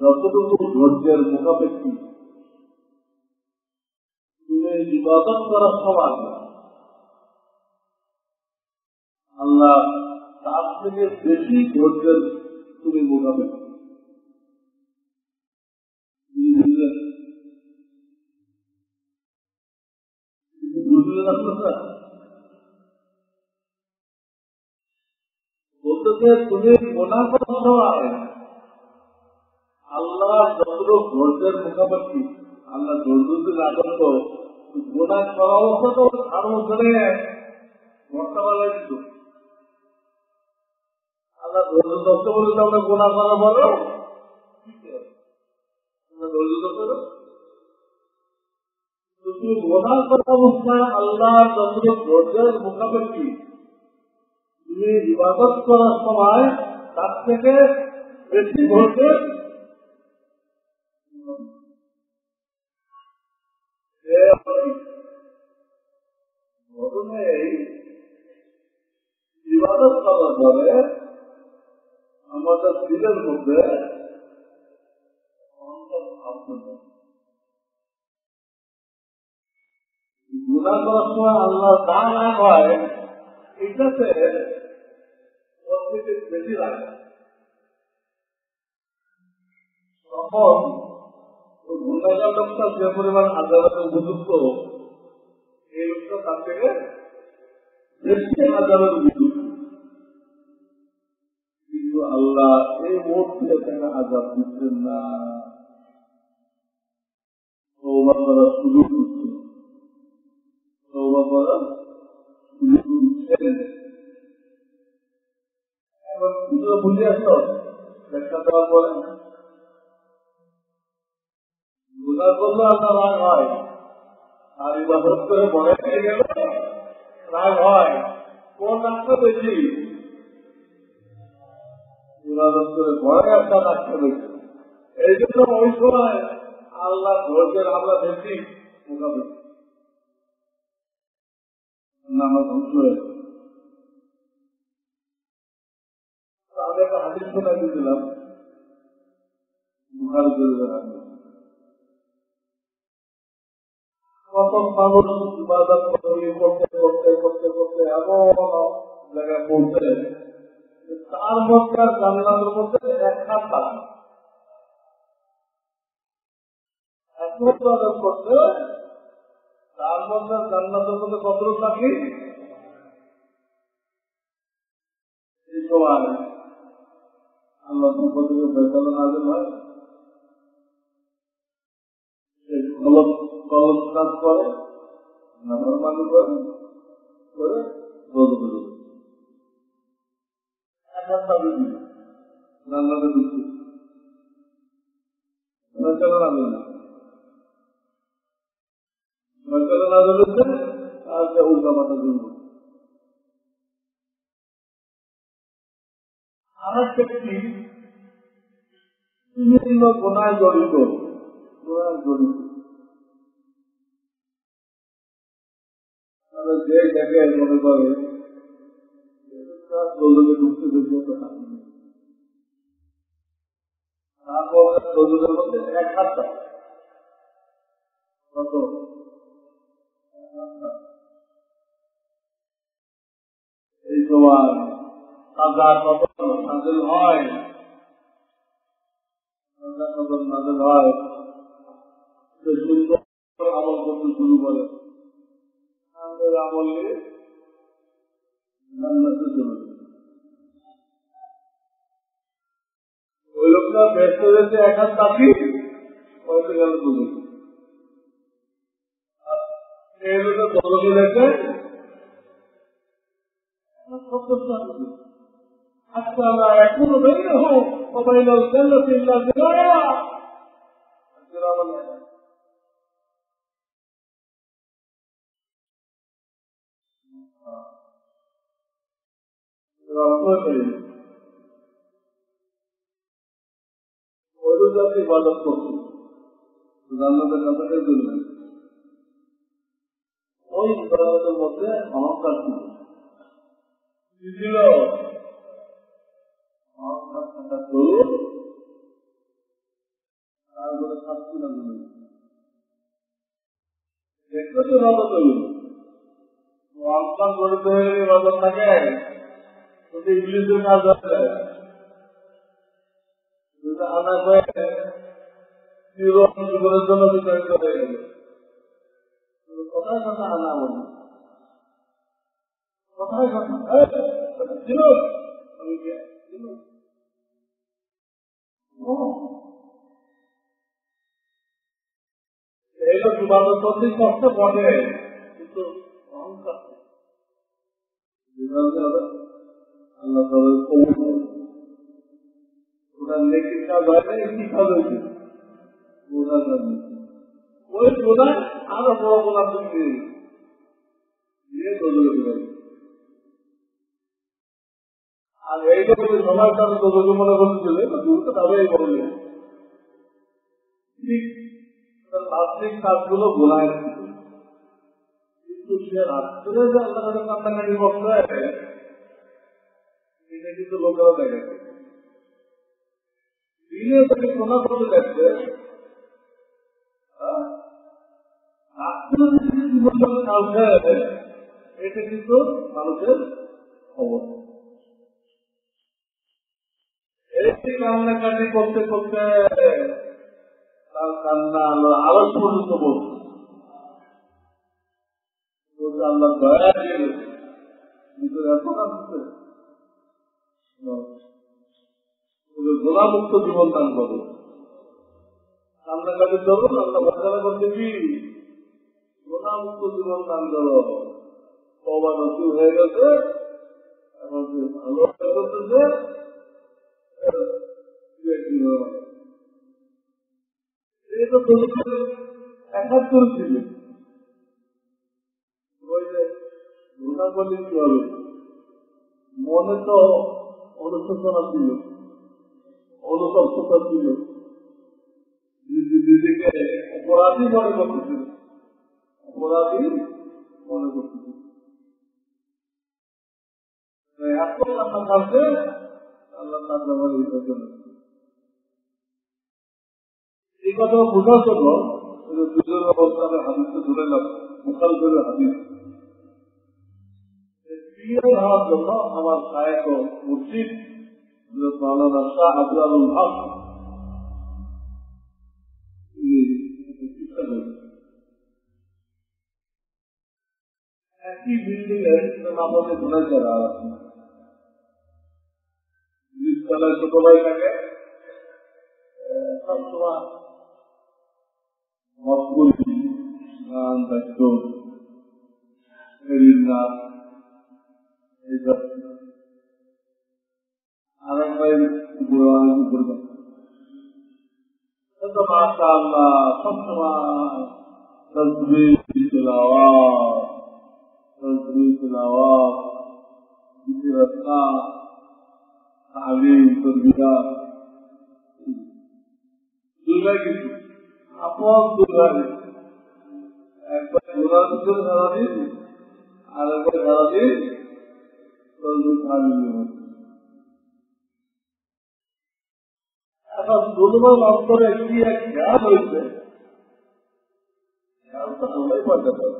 যতটুকু ধৈর্যের মোকাবেক্ষী তুমি ইবাদত করার সময় আল্লাহ তার থেকে বেশি ধৈর্যের তুমি মোকাবেক্ষী বুঝলেন আপনারা বলতে তুমি গোনা করার সময় আল্লাহ যতটুকু ধৈর্যের মোকাবেক্ষী আল্লাহ ধৈর্য না করত গোনা করা অবস্থা তো আরো ধরে বর্তমানে দিত আল্লাহ ধৈর্য দত্ত বলে তো আমরা গোনা করা বলো ধৈর্য দত্ত তুমি গোনা করা অবস্থায় আল্লাহ যতটুকু ধৈর্যের মোকাবেক্ষী তুমি ইবাদত করার সময় তার থেকে বেশি ধৈর্যের ইবাদত করার পরে আমাদের দিলের মধ্যে গুণা করার সময় আল্লাহ যা রাগ হয় এটাতে বেশি রাগ তখন গুণাগার লোকটা যে পরিমাণ আদালতের উপযুক্ত এই লোকটা তার থেকে বেশি আদালত উপযুক্ত কিন্তু আল্লাহ এই মুহূর্তে তাকে আজাদ দিচ্ছেন না তওবা করার সুযোগ দিচ্ছেন তওবা করার সুযোগ দিচ্ছেন এখন কিছু বুঝে আসতো ব্যাখ্যা দেওয়ার পরে গুনাহ করলে আপনার রাগ হয় আর ইবাদত করে বড় হয়ে গেল রাগ হয় কোন রাগটা বেশি ইবাদত করে বড় একটা রাগটা বেশি এই জন্য ওই সময় আল্লাহ ধৈর্যের আমরা বেশি মোকাবিলা আমরা ধ্বংস হয়ে আমি একটা হাদিস শোনা দিয়েছিলাম বুখারী শরীফের হাদিস কত মানুষ ইবাদত করতে করতে করতে করতে এমন জায়গায় পৌঁছে তার মধ্যে আর জান্নাতের মধ্যে এক হাত থাকে ইবাদত করতে তার মধ্যে জান্নাতের মধ্যে কতটুকু থাকি এই সময় আল্লাহ সম্পর্কে ফয়সালা নাযিল হয় গলত কাজ করে নাফরমানি করে রোজ করে জান্নাতে ঢুকছে ফয়সালা নাযিল না ফয়সালা নাযিল হচ্ছে আর উল্টা মাথা জন্য আর একটা ব্যক্তি বিভিন্ন গুনায় জড়িত যে জায়গায় মনে করে ঢুকতে ঢুকতে তারপর মধ্যে এক হাত কত এই সময় সাজা কত নাযিল হয় সাজা কত নাযিল হয় সে সুন্দর আমল করতে শুরু করে আমাদের আমল নিয়ে জান্নাতে চলে ওই লোকটা ব্যস্ত হয়েছে এক হাত তাকি হয়তো গেল তুলে এই লোকটা দলকে রেখে حتى لا يكون بينه وبين الجنة إلا ذراع ইবাদত করছি, জান্নাতের কাছাকাছি জন্য ওই ইবাদতের মধ্যে অহংকার ছিল, অহংকার থাকা করুন, তারপরে শাস্তি না দিল দেখতে তো ভালো করুন। অহংকার গড়িতে হয়ে ইবাদত থাকে, ওটা ইংলিশের কাজ আছে, আনা করে জীবনের জন্য বিতাড়িত হয়ে গেল। কথায় কথা আনা বলি, কথায় কথা ছিল এইটা ইবাদত করতে কষ্ট পড়ে, কিন্তু অহংকার আল্লাহ তাদের কবুল ওনার লেখির কাজ হয় না, কি কাজ হয়েছে ওনার ওই গোনা আরো বড় গোনা তুমি দিয়ে দোদকে আর এইটা সময় তারা দোদকে মনে করতেছিল দূর তো তবেই বললে ঠিক তার বাস্তবিক কাজগুলো গোনায়, কিন্তু সে রাত্রে যে আল্লাহ তাদের কান্নাকাটি করতে এটা কিন্তু লোকেরা দেখে, দিনে তাকে প্রণা করতে দেখছে, এটা কিন্তু মানুষের খবর। এই কান্নাকাটি করতে করতে তার কান্না আরো পর্যন্ত বলছে, আল্লাহ দয়া দিলে ভিতরে এত কাঁদছে, গোলামুক্ত জীবন দান করো, কান্নাকাটি ধরুন আল্লাহ বাজারে করতে কি গোলামুক্ত জীবন দান করো, সবার নতুন হয়ে গেছে, এখন ভালো হয়ে করতেছে, এই তো ৭১ ছিল, ওই যে গোনা বলি কি হবে, মনে তো অনুশোচনা ছিল, অনুতপ্ততা ছিল, নিজেকে অপরাধী মনে করতেছিল, অপরাধী মনে করতেছিল, এখন আপনার কাছে আল্লাহ তার ব্যবহার এই কথা বোঝার জন্য দুজন অবস্থানে হাদিসে ধরে গেল, মোকাল করে হাদিস ধরার জন্য আমার সাহেব মুর্শিদ মাওলানা শাহ আবদুল হক একই বিল্ডিং এর আমাদের ধরে যারা নিচতলায় ছোট ভাই থাকে, সবসময় মজবুল গান দায়িত্ব আরেক ভাই মাশা আল্লাহ সবসময় তসবিহ তিলাওয়াত জিকিরআল্লাহ তালিম তরবিয়া দুইটা কিছু আপন দুইবার একবার গোলার ভিতরে সারাদিন আর একবার সারাদিন তসবিহ তালিম। এখন দুর্বল অন্তরে কি এক জ্ঞান হয়েছে, জ্ঞানটা আমরাই পাঠাতে পারি।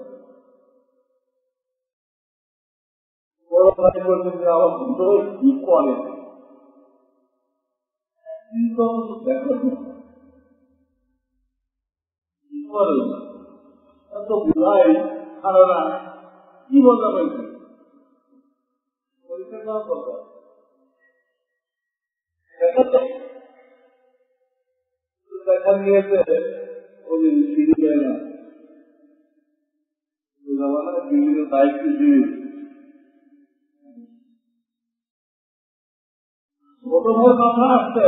বড় ভাই বলছেন যে আমার ভিতরে কি করে দেখো কি করে এত বুঝাই খারাপ কি মজা পাইছে পরীক্ষা করার কথা দেখা নিয়েছে ওই সিঁড়ি দেয় না বিভিন্ন দায়িত্ব দিয়ে ছোট ভাই কথা আসছে,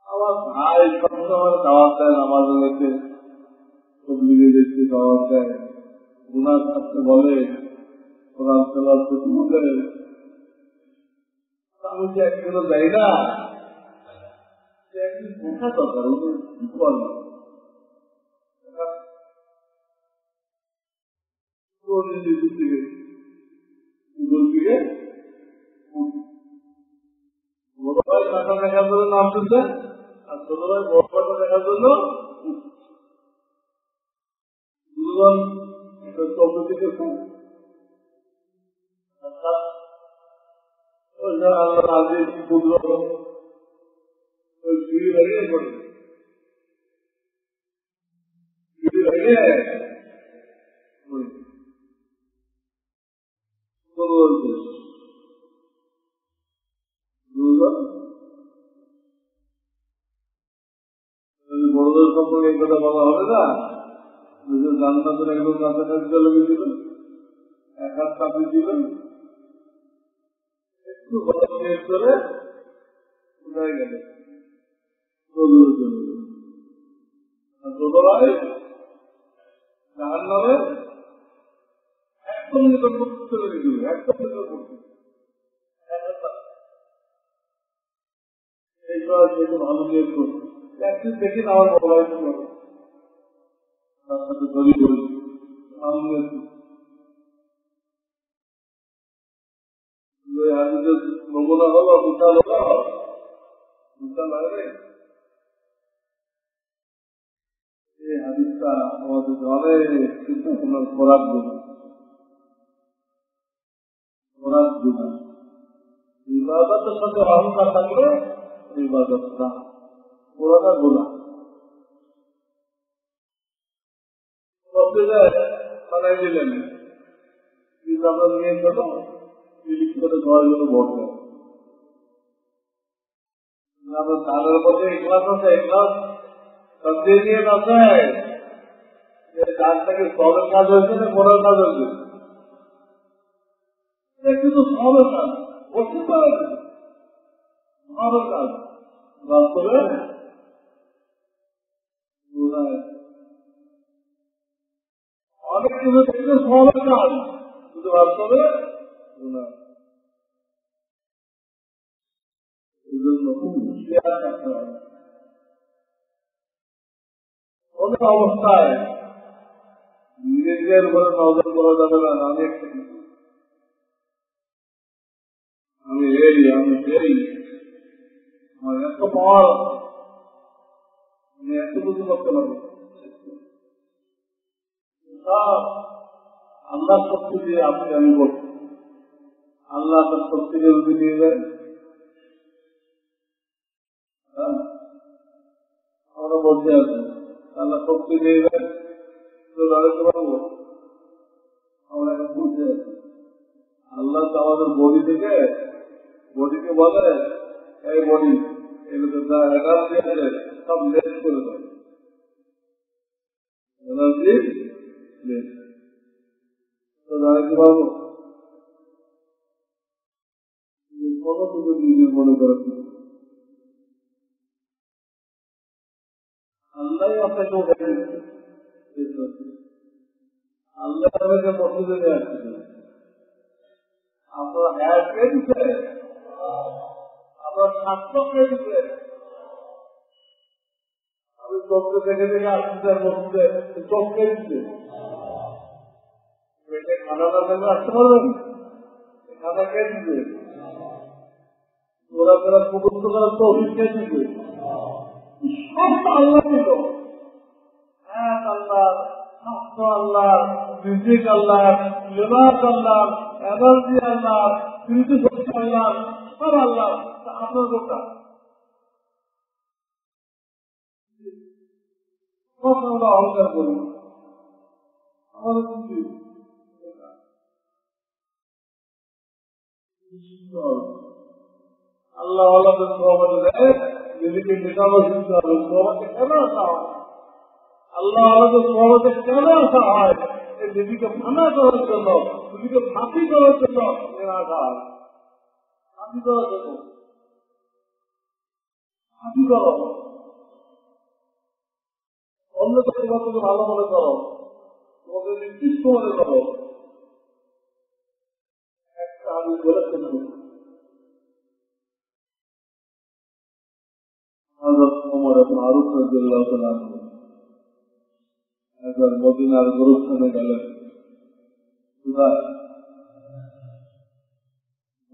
আমার ভাই সবসময় দাওয়াত দেয়, নামাজ লেখে, সব মিলে দেখতে দাওয়াত দেয়, গুনার থাকতে বলে, কোরআন তেলাওয়াত করতে বলে, আমি যে একদিনও যাই না, একদিন দেখা দরকার, ওদের কি করবে বড় ভাই টাকা দেখার জন্য নামতেছে, আর ছোট ভাই বড় ভাইটা দেখার জন্য দুজন চৌদ্দিকে আল্লাহ আগে কি ক্ষুদ্র ওই চুরি ভেঙে পড়ে, চুরি ভেঙে বড়দের সম্পর্কে এই কথা বলা হবে না, জান্নাতের একদম কাছাকাছি চলে গেছিলেন, এক হাত কাঁপি দিলেন, একটু বড় শেষ করে কোথায় গেলে ছোট ভাই জাহান নামে একদম নিকটবর্তী চলে গেছিল, একদম নিকটবর্তী। এইবার যেহেতু ভালো নিয়ে করছে একদিন দেখি না আমার বড় ভাই তার সাথে জড়িয়ে পড়েছি, ভালো নিয়েছি নমুনা হলো বিশাল হলো, বিশাল লাগবে। এই হাদিসটা আমাদের অনেক চিন্তা ভাবনা করার জন্য, ইবাদতের সাথে অহংকার থাকলে ইবাদত না, পুরোটা গোলা বানাই দিলেন, কিন্তু আমরা নিয়ে গেল ইলিশ করে দশগুলো ভোট দেয়, আমরা ধানের মধ্যে এক্লাস আছে, এক্লাস সব দিয়ে নিয়ে আছে গাছ থেকে সবের কাজ হয়েছে না পরের কাজ হয়েছে, কিন্তু সবের কাজ বসতে পারে সবের কাজ বাস্তবে অনেক কিছু দেখলে সবের কাজ, কিন্তু বাস্তবে এই জন্য খুব হুঁশিয়ার থাকতে হবে। অনেক অবস্থায় নিজের উপরে নজর করা যাবে না, আমি একটা কিছু, আমি এই আমি সেই, আমার এত পাওয়ার, আমি এত কিছু করতে পারি, আল্লাহ শক্তি দিয়ে আপনি আমি করছি, আল্লাহ তার শক্তিকে রুটি দিয়ে দেন, আমরা বলতে আছি আল্লাহ শক্তি দিয়ে দেন তো দাঁড়াতে পারবো, আমরা এখন বুঝতে আছি আল্লাহ তো আমাদের বডি থেকে বডিকে বলে এই বডি এগুলো যা এনার্জি আছে সব লেস করে দেয়, এনার্জি লেস তো দাঁড়াতে পারবো, কোনো কিছু নিজের মনে করেছে আল্লাহ আপনাকে উঠে দিচ্ছে, আল্লাহ আমাকে মসজিদে নিয়ে আসছে, আপনার হ্যাঁ কে দিচ্ছে, আপনার স্বাস্থ্য কে দিচ্ছে, আমি চোখকে দেখে দেখে আসতে মসজিদে চোখ কে দিচ্ছে, পেটে খানা না দেখে আসতে পারবেন, খানা কে দিচ্ছে, ওরা ফেরা মুখস্থ করার তো অফিস কে দিচ্ছে, সব আল্লাহ দিল, এক আল্লাহ, স্বাস্থ্য আল্লাহ, রিজিক আল্লাহ, লেবাস আল্লাহ, এনার্জি আল্লাহ, স্মৃতি শক্তি আল্লাহ, সব আল্লাহ, আপনার কোনটা সব আমরা অহংকার করি, আমাদের কিছু আল্লাহ আল্লাহদের সবাই দেয়, নিজেকে মেটানো শিখতে হবে, সবাইকে কেন আসা হয়, আল্লাহ আল্লাহদের সবাইকে কেন আসা হয়, এই নিজেকে ফানা করার জন্য, নিজেকে ফাঁসি করার জন্য আসা হয়, ফাঁসি করার জন্য, ফাঁসি করো, অন্য তোমাকে ভালো মনে করো, তোমাকে নির্দিষ্ট মনে করো, একটা আমি বলেছেন ফারুক রাদিয়াল্লাহু তাআলা একবার মদিনার গোরস্থানে গেলেন।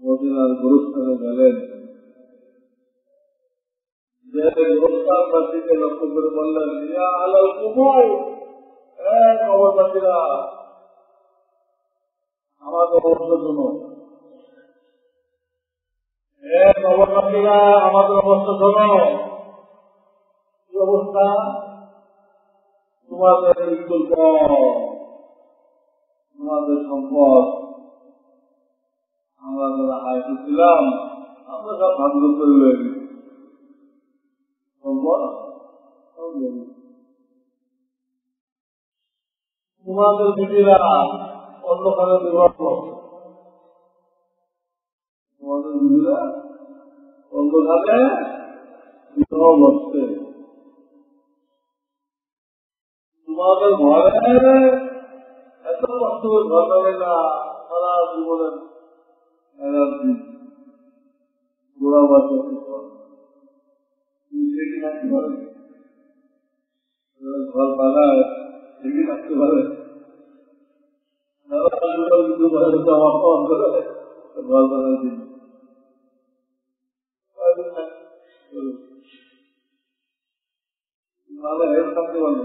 মদিনার গোরস্থানে গেলেন, যে গোরস্থানবাসীকে লক্ষ্য করে বললেন, ইয়া আলাল কুবুর, কবরবাসীরা আমাদের অবস্থা শোনো, কবরবাসীরা আমাদের অবস্থা শোনো। কি অবস্থা? তোমাদের মৃত্যুর পর তোমাদের সম্পদ আমরা যারা হায়াতে ছিলাম আমরা সব ভাগ করে গেছি, সম্পদ তোমাদের বিটিরা অন্যখানে বিবাহ, তোমাদের বিটিরা অন্যখানে বিবাহ বসছে, তোমাদের ঘরে এত কষ্ট ঘর হবে না, সারা জীবনের এনার্জি গোড়া বাচ্চা থাকতে পারে, ঘর বানায় ঠিকই থাকতে পারে, কিন্তু ঘর বানায় দিন থাকতে পারে।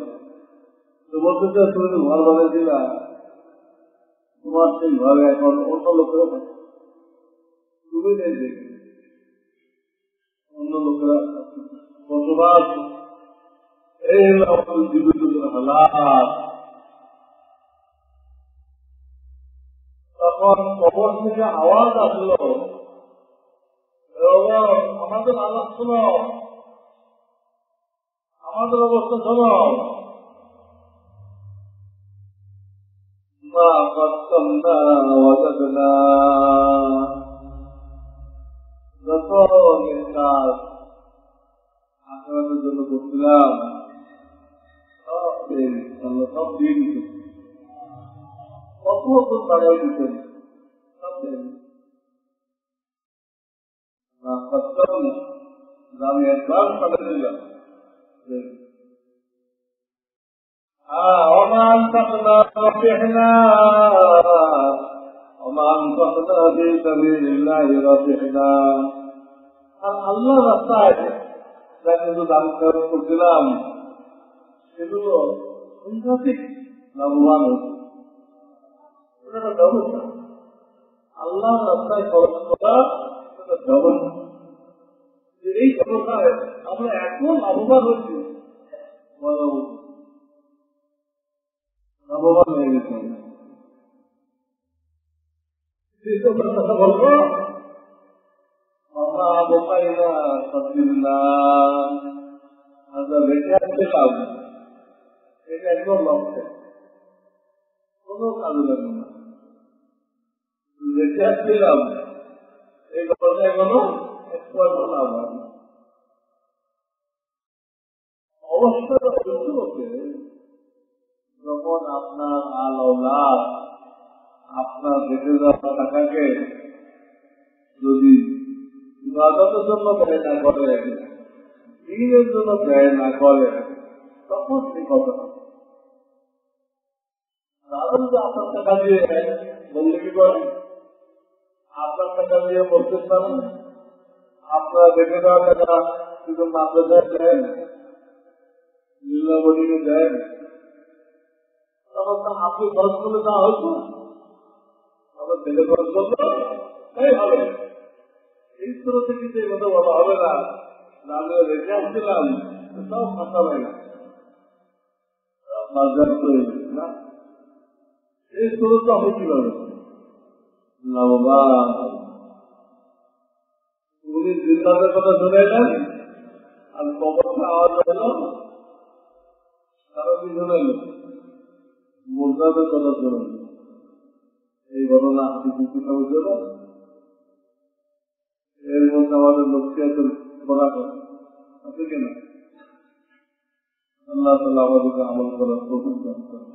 বলতে চাই তুমি ঘর বানিয়ে দিলা, তোমার সেই ঘরে এখন অন্য লোকেরা থাকে, তুমি নেই দেখে অন্য লোকেরা বসবাস। এই হল আমাদের জীবিত হালাত। তখন কবর থেকে আওয়াজ আসলো, আমাদের আওয়াজ শোনো, আমাদের অবস্থা শোনো। যত কাজ আখেরাতের জন্য করছিলাম সব দিয়ে দিতেন, কত বছর বাড়াই দিতেন, সব আমি একবার পাঠিয়ে দিলাম। وما أنفقنا ربحنا وما أنفقنا في سبيل الله ربحنا। আর আল্লাহ রাস্তায় যা কিছু দান খরচ করছিলাম সেগুলো সাংঘাতিক লাভবান হচ্ছে। আল্লাহ রাস্তায় খরচ করা সেটা জবন। এই খরচায় আমরা এখন লাভবান হচ্ছি, লাভবান হয়ে গেছে। কথা বলবো আমরা বোকাই না আমরা বেঁচে আসতে লাভ, এটা একদম লক্ষ্য, কোনো কাজে লাগবে না, বেঁচে আসতে লাভ, এই কথা এখনো একটু লাভ হয় না। অবস্থাটা বুঝতে হচ্ছে যখন আপনার আল-আওলাদ আপনার বেঁচে যাওয়া টাকাকে যদি ইবাদতের জন্য ব্যয় না করে, দিনের জন্য ব্যয় না করে, তখন সেই কথা কারণ যে আপনার টাকা দিয়ে বন্দী করে, আপনার টাকা দিয়ে বলতে পারেন, আপনার বেঁচে যাওয়া টাকা শুধু মাদ্রাসায় দেন, লীলাবলীকে দেন, তখন আপনি খরচ করলে তা হয়তো আপনার ছেলে খরচ করলো তাই হবে। এই স্তর থেকে যে কথা বলা হবে না, আমি রেখে আসছিলাম, সব ফাঁকা হয় না, না এই স্তর তো আমি কিভাবে লাভবান। উনি জিন্দাদের কথা শুনে এলেন আর কবরটা আওয়াজ হলো, তারা কি শুনে এলো? মুর্দাদের কথা শুনে। এই ঘটনা কিতাবে ছিল, এর মধ্যে আমাদের লক্ষ্যে বলা আছে কেন? আল্লাহ তাআলা আমাদেরকে আমল করার তৌফিক দান করেন।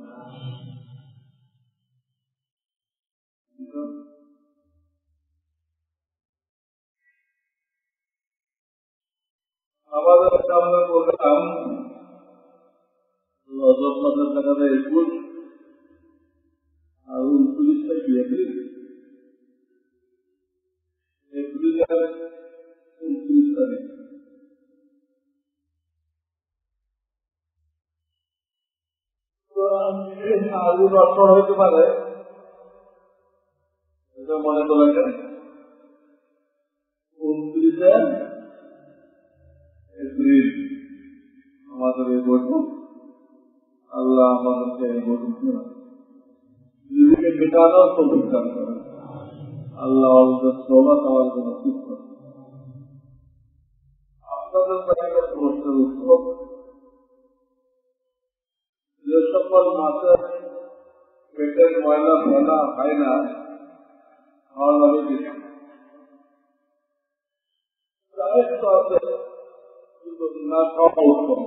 আমাদের সামনে প্রোগ্রাম রজব মাসের টাকাতে 21 আর 29টা কি এপ্রিল, এপ্রিলের 29 তারিখ। আজ বছর হইতে পারে, এটা মনে করেন 29শে এপ্রিল আমাদের এই বৈঠক। আল্লাহ আমাদেরকে এই বৈঠক নিজেকে মেটানোর প্রতিষ্ঠান করেন। আল্লাহ আমাদের সৌলত আমাদের নসিব করেন। আপনাদের কাছে প্রশ্নের উত্তর, যে সকল মাছের পেটের ময়লা ফেলা হয় না, খাওয়া যাবে কিনা? আছে, কিন্তু না খাওয়া উত্তম।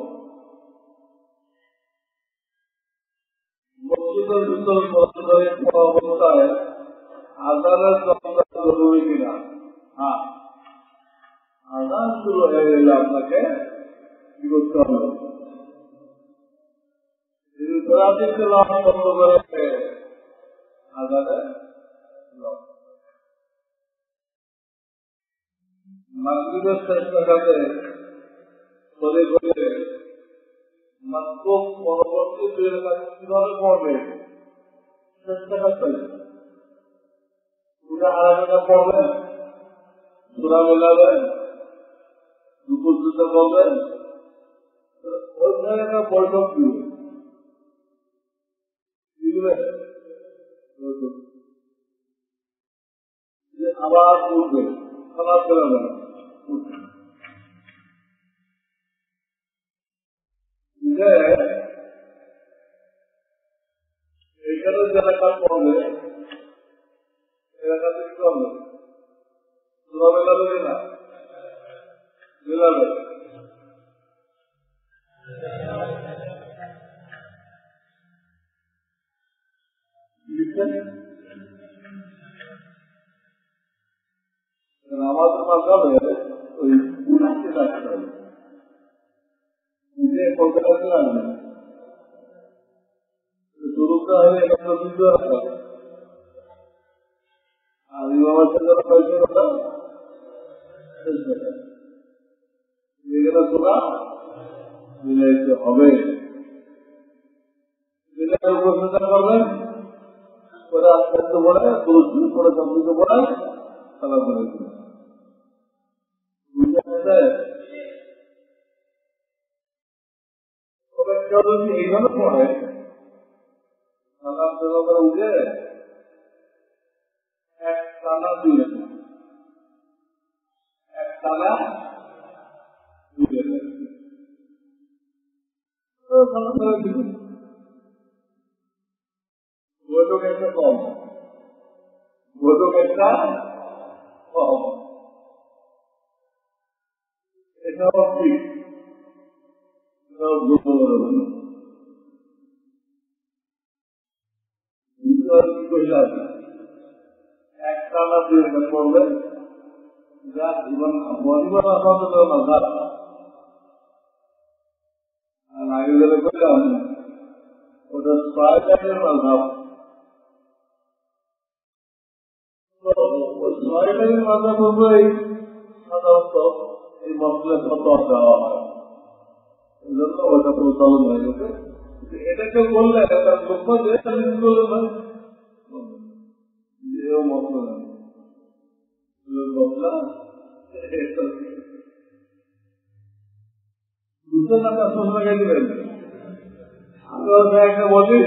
মসজিদের ভিতর অবস্থায় আজানের দরকার জরুরি কিনা? হ্যাঁ, আজান শুরু হয়ে গেলে আপনাকে কি করতে হবে? বন্ধ করে আজানে মাগরিবের শেষ রাকাতে করে করে মাত্র পরবর্তী 2 রাকাত কিভাবে পড়বে? শেষ রাকাত পাইবে, পুরো আড়াইটা পড়বেন, সূরা মেলাবেন, রুকু সুজদা করবেন, ওইখানে একটা বৈঠক দিবে, যে আবার উঠবে, খাবার ফেরাবেন, এইখানে যে এলাকা পড়বে এলাকাতে কি করবে? সূরা মেলাবে কিনা? মেলাবে। আমাদের মাঝাবে ওই পুরাকে রাখতে হবে, নিজে কলকাতাতে রাখবেন, শুরুটা হলে একটা বিন্দু রাখতে হবে। আর ইমামের সাথে পয়সা তোলা মিলাইতে হবে। মিলাই উপস্থিত করবেন, করে আস্তে আস্তে পড়ে দুরুদ করে সবকিছু পড়ে তালা করে দিবেন। বুঝতে পারছে? তবে কেউ যদি এইভাবে পড়ে সালাম দেওয়া করে উঠে এক টানা দিলে, এক টানা দিলে বৈঠক একটা কম, বৈঠক একটা কম, এটাও ঠিক, এটাও একটা না দুই করবে, যা জীবন পরিবার আপনাদের মাঝার আর আগে গেলে করলাম ওটা 6 টাইমের মাঝাব। ওই 6 টাইমের মাঝাব করবো এই সাধারণত এই মশলা কত দেওয়া হয়, এই জন্য ওটা প্রচলন হয়ে গেছে। এটাকে বললে তার লক্ষ্য যে বললে ভাই যেও মশলা মশলা দুটো না তার সঙ্গে লাগাই দিবেন। আমি একটা বলি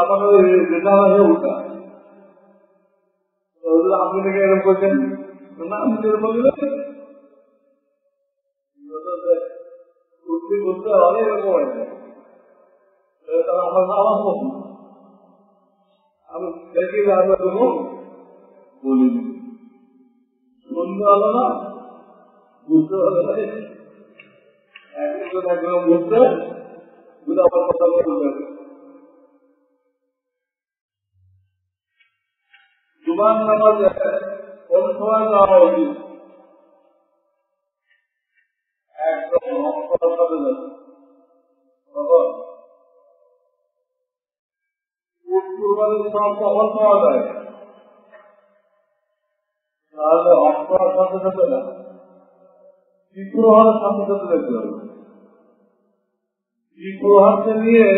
আমাকে যেটা আছে উল্টা, আপনি থেকে এরকম করছেন না, আমি এরকম বললেন করতে হবে এরকম হয়েছে। আমার আমার আমি দেখি আমরা কোনো বলিনি, শুনতে হলো না, বুঝতে হলো না, একজন একজন বুঝতে বুঝে আমার কথা বলবে। জুবান নামাজে কোন সময় যাওয়া উচিত? এক করার সাথে যাবে তখন কুরবানির সব কখন পাওয়া যায়, তাহলে হক করার সাথে সাথে না বিপ্রহারের সাথে সাথে দেখতে হবে। বিপ্রহারকে নিয়ে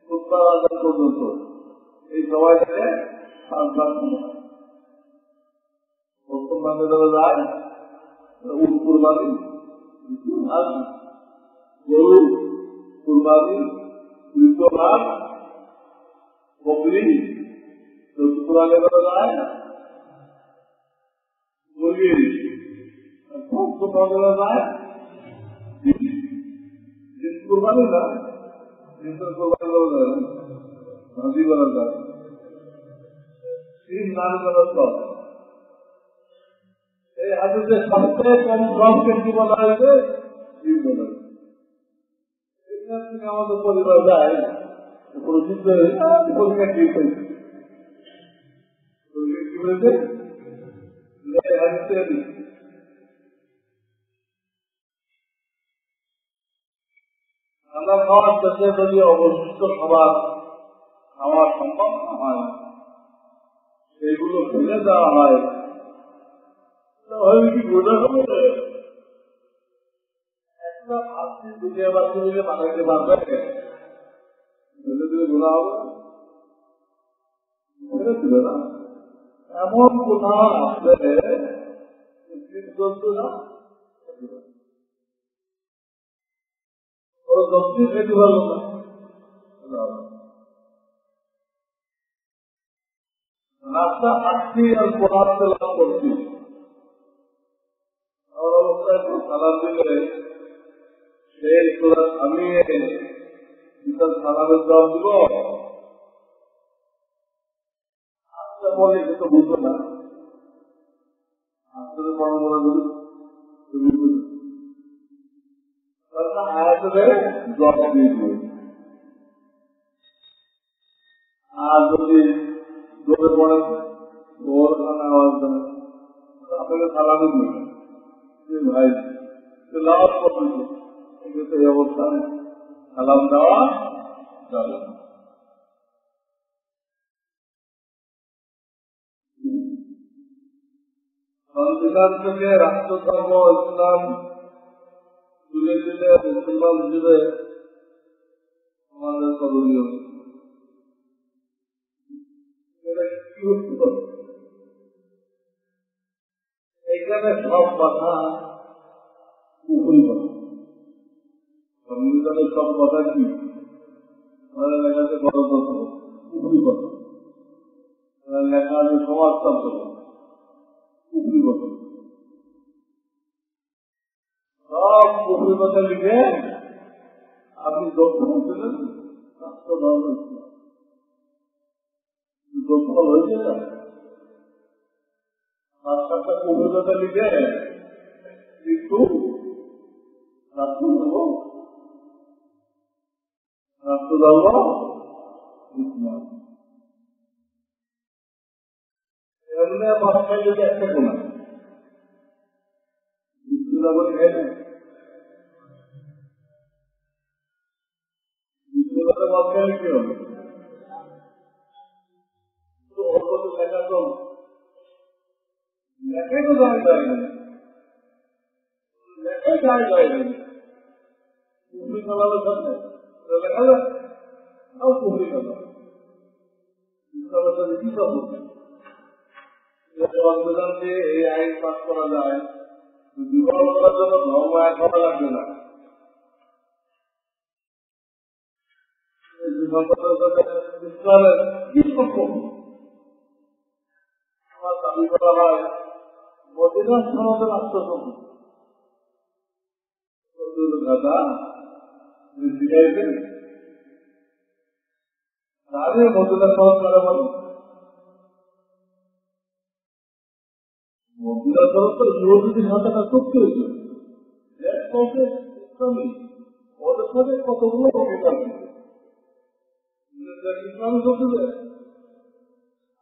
উত্তর আজাদ পর্যন্ত এই সময়টাকে প্রথম ভাগে ধরে যায় উট কুরবানি, গরু কুরবানি, বিপ্রহার, বকরি কুরবানি ধরে যায় মুরগির যায় কুরবানি না কুরবানি করা যায় না, ভাজি করা যায়, নান করার সব এই হাদিসে সবচেয়ে কম শ্রমকে কি বলা হয়েছে? এখান থেকে আমাদের পরিবার যায় প্রসিদ্ধ পরীক্ষা ঠিক হয়েছে, কি হয়েছে রান্না খাওয়ার শেষে যদি অবশিষ্ট খাবার খাওয়া সম্ভব না হয়, সেগুলো ফেলে দেওয়া হয়, তাহলে কি বোঝা হবে? একটা ভাবছি দুনিয়া বাচ্চা মিলে বানাইতে পারবে, ফেলে দিলে বোঝা হবে ফেলে দিলে না। এমন কোথাও আসলে না ওরা দক্ষিণ খেতে পারল না, রাস্তা হাঁটছি আর পড়াতে লাভ করছি, আমার অবস্থায় সালাম দিলে সেই তোরা থামিয়ে সালামের জবাব দিব, আস্তে বলে কিন্তু বুঝতো না, আস্তে বড় বড় আয়াতে জবাব দিয়ে দিবে। আর যদি জোরে পড়ে ওর খানা আওয়াজ দেয় আপনাকে সালামই দিবে ভাই লাভ করতে, এই অবস্থায় সালাম দেওয়া যাবে না। সংবিধান থেকে রাষ্ট্র ধর্ম ইসলাম তুলে দিলে মুসলমান হিসেবে আমাদের করণীয় কি হতে পারে? এখানে সব কথা উপরি কথা, সংবিধানের সব কথা কি লেখা আছে গণতন্ত্র উপরি কথা, লেখা আছে সমাজতন্ত্র উপরি কথা, সব উপরি কথা লিখে আপনি দক্ষিণ ছিলেন রাষ্ট্র ধর্ম ইসলাম দক্ষিণ হয়েছে না, রাস্তাটা উপরি কথা লিখে কিন্তু রাষ্ট্র ধর্ম ইসলাম এমনি বাসায় যদি একটা কোনা বলি খাই না বাসায় কি হবে লেখা তো লেখাই তো যায় যায় না, লেখাই যায় যায় না পুকুরি চালানোর সাথে লেখা যায় তাও পুকুরি চালা সাথে কি করবো সংবিধান দিয়ে এই আইন পাস করা যায়, বিবাহ করার জন্য ধর্ম এক করা লাগবে না, ইসলামের আমার দাবি করা হয় মদিনা সনদের রাষ্ট্রসংঘ শিখাইছেন তাদের মদিনা সনদ কারা বলে মদিনা সনদ তো ইহুদিদের সাথে চুক্তি হয়েছে ইসলামী ওদের সাথে কতগুলো ইসলামী চুক্তি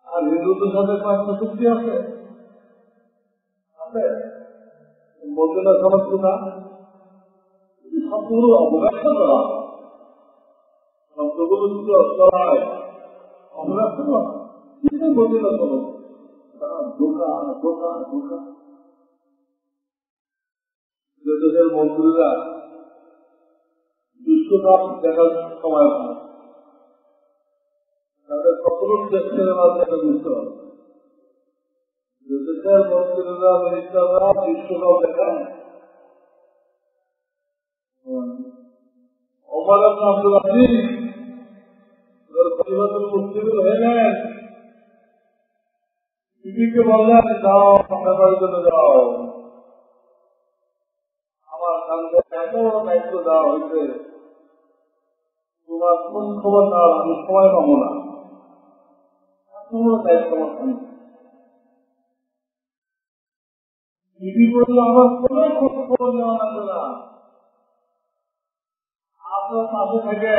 আর হিন্দুদের সাথে 5টা চুক্তি আছে মদিনা সমস্ত না সবগুলো অবব্যাখ্যা করা, শব্দগুলো শুধু অস্বরায় অবব্যাখ্যা করা, কিন্তু মদিনা সমস্ত ধোকা ধোকা ধোকা। যে দেশের মন্ত্রীরা বিশ্বকাপ দেখার সময় পায়, তাদের কখনো দেশের মাধ্যমে বুঝতে হবে। যে দেশের মন্ত্রীরা মিনিস্টাররা বিশ্বকাপ দেখায়, ওমর ইবনে আব্দুল আজিজ খলিফাতুল মুসলিমিন হয়ে গেলেন, বিবিকে বললেন যাও আপনার জন্য যাও, আমার কাছে এত বড় দায়িত্ব দেওয়া হয়েছে, তোমার কোন খবর না আমি সময় পাবো না, এত বড় দায়িত্ব আমার সামনে। বিবি বলল আমার কোনো খোঁজ খবর নেওয়া লাগবে না, আপনার পাশে থেকে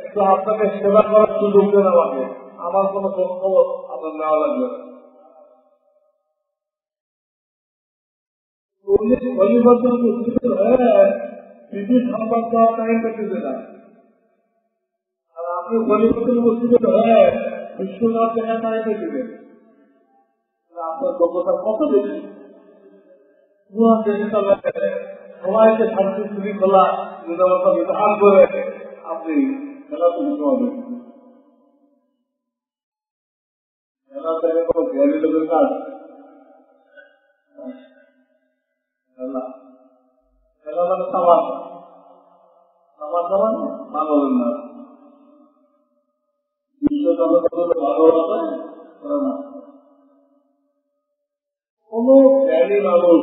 একটু আপনাকে সেবা করার সুযোগ দেন আমাকে, আমার কোনো খোঁজ খবর আপনার নেওয়া লাগবে না। খলিফাতুল মুসলিমিন হয়ে বিবির সংবাদ দেওয়া টাইম পেতে না, আর আপনি খলিফাতুল মুসলিমিন হয়ে বিশ্বকাপ দেখা টাইম পেতে দেন, আপনার যোগ্যতা কত বেশি। সবাইকে শান্তি শৃঙ্খলা নিরাপত্তা বিধান করে আপনি খেলা শুরু করবেন। খেলা থেকে কোনো জ্ঞানী লোকের কাজ, খেলা খেলা মানে তামাশা, তামাশা মানে বাংলাদেশ না, বিশ্বকাপে ভালো হবে না। কোন জ্ঞানী মানুষ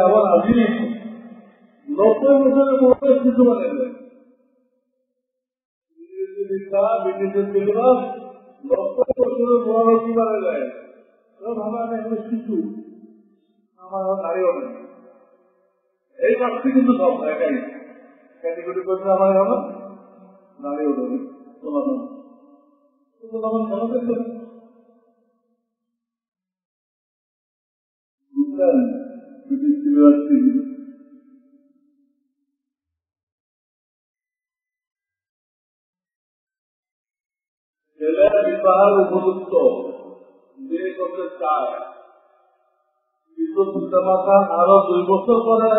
আবার আজি 90 বছরের মধ্যে কিছু মানে ব্রিটিশের সিলেবাস 90 বছরের বড় কি মানে যায়, ভাবা শিশু আমার দাঁড়িয়েও নেই, এই কাজটি কিন্তু সব একাই ক্যাটেগরি করছে আমার হবে দাঁড়িয়েও দেবে তোমার তখন খেলা দেখতে বুঝলেন। ব্রিটিশ সিলেবাস ছেলের বিবাহের উপযুক্ত বিয়ে করতে চায়, কিন্তু পিতা মাতা আরো 2 বছর পরে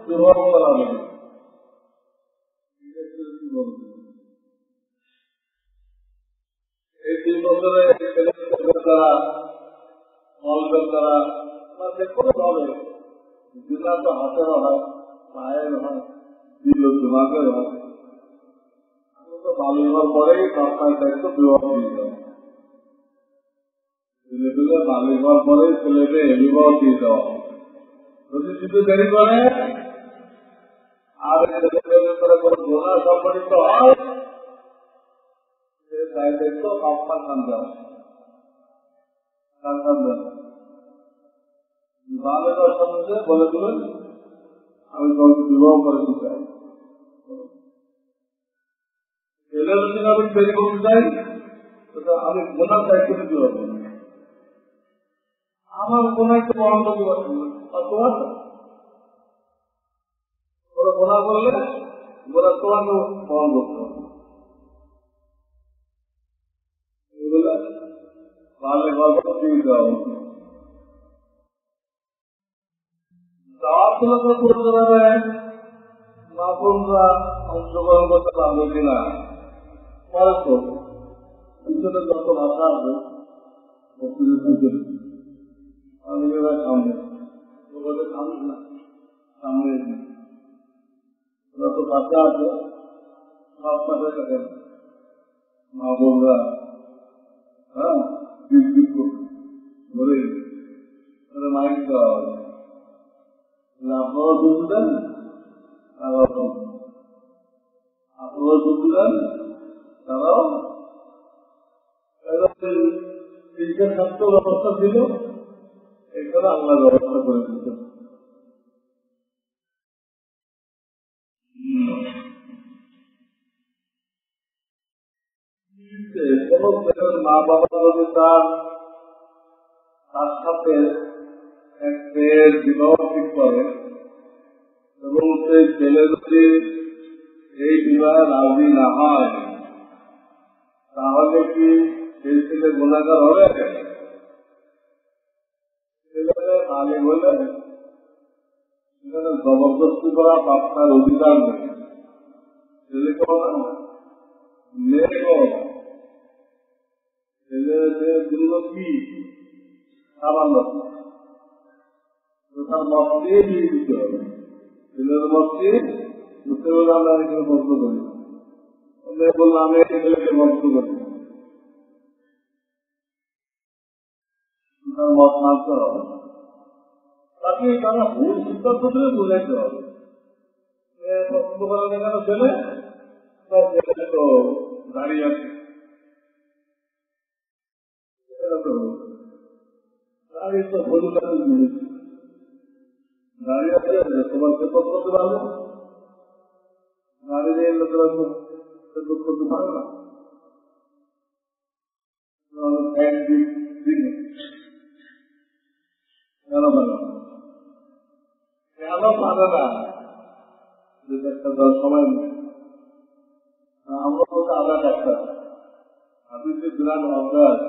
বিবাহ করা হবে। এই 2 বছরে তারা মলবের দ্বারা বা যে কোনো ভাবে জেলা তো হাতের হয়, পায়ের হয়, দিল দিমাগের হয়, বালি হওয়ার পরেই আপনার দায়িত্ব বিবাহ দিয়ে দেওয়া, ছেলে পেলে বালি হওয়ার পরেই ছেলেকে বিবাহ দিয়ে দেওয়া। যদি শুধু দেরি করে আর ছেলে করে কোনো গোনা সংগঠিত হয়, সে দায়িত্ব আপনার নাম দেওয়া, তার নাম দেওয়া। বালের সঙ্গে বলে দিলেন আমি তোমাকে বিবাহ করে দিতে চাই, ছেলের যদি আমি তৈরি করতে চাই আমি গোনার দায়িত্ব দিতে পারবো না, আমার গোনায় তো বহন করতে পারছি না, তোমার ওরা গোনা করলে ওরা তোমাকে বহন করতে হবে। এগুলো বালে গল্প দিয়ে দেওয়া উচিত। দাওয়াতগুলো করতে পারবে মা বোনরা অংশগ্রহণ করতে পারবে কিনা পরে তো পিছনে যত ভাষা আছে সামনে সামনে না সামনে যত ভাষা আছে সব পাশে থাকেন মা বোনরা, হ্যাঁ ধরে মাইক দেওয়া হবে, আপনারা দুধ দেন আপনারা দুধ দেন, তারাও তিনটে ছাত্র ব্যবস্থা ছিল, এখানে আল্লাহ ব্যবস্থা করে দিত। কোন মা বাবা যদি তার তার সাথে এক মেয়ের বিবাহ ঠিক করে এবং সেই ছেলে যদি এই বিবাহে রাজি না হয় তাহলে কি সেই ছেলে গুণাগার হবে? ছেলেকে মালিক হলে সেখানে জবরদস্তি করা আপনার অধিকার নেই। ছেলেকে হবে না, মেয়েকে হবে না। ছেলেদের জন্য কি সামান্য তার মত দিয়ে দিয়ে দিতে হবে। ছেলের মত দিয়ে বুঝতে পারলে আমরা এখানে বন্ধ করি, বললাম আমি ছেলেকে বন্ধ করি, তার মত মানতে হবে। তাকে তারা ভুল সিদ্ধান্ত দিয়ে বোঝাইতে হবে। পছন্দ করা দেখানো ছেলে তো দাঁড়িয়ে আছে, দাঁড়িয়ে তো ভুল জিনিস দাঁড়িয়ে আছে, তোমার খেপত করতে পারবে, দাঁড়িয়ে লোকেরা খেপত করতে পারে না। কেন পারে না? কেন পারে না? সময় নেই। আমরা বলতে আলাদা ডাক্তার হাদিসে বিরাট অভ্যাস,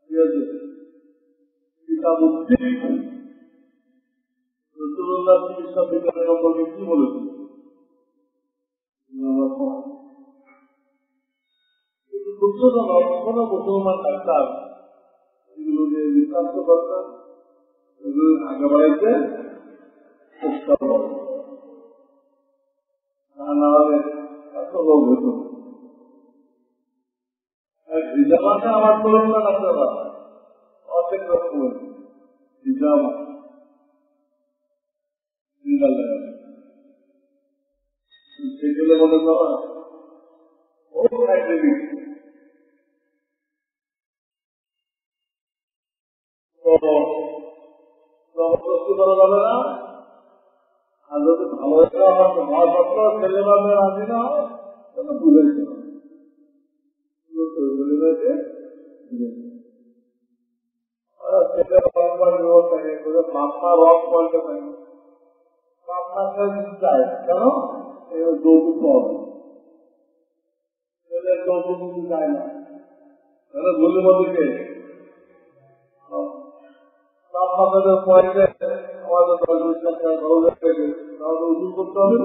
ঠিক আছে, কিতাব উদ্দিন রসুল্লাহ চিকিৎসা বিজ্ঞানের সম্পর্কে কি বলেছি? কোন মুসলমান ডাক্তার এগুলোকে বিভ্রান্ত করতেন, এগুলো আগে বাড়াইতে চেষ্টা করে, তা না হলে এত রোগ হতো। হিজামাতে আমার করুন না ডাক্তাররা, অনেক রকমের হিজামা সেগুলো মনে করা ও সাইন্টিফিক। জবরদস্তি করা যাবে না। আর যদি ভালো হওয়ার সত্ত্ব ছেলে বাবা রাজি না হয় তাহলে বুঝেছে বাপমা রক বলতে পারি, বাপমাকে চায় কেন যৌতুক পাওয়া ছেলের যৌতুক কিন্তু চায় না, তাহলে বলি মধ্যে বাপমাকে পয়সা আমাদের তাহলে উজুর করতে হবে,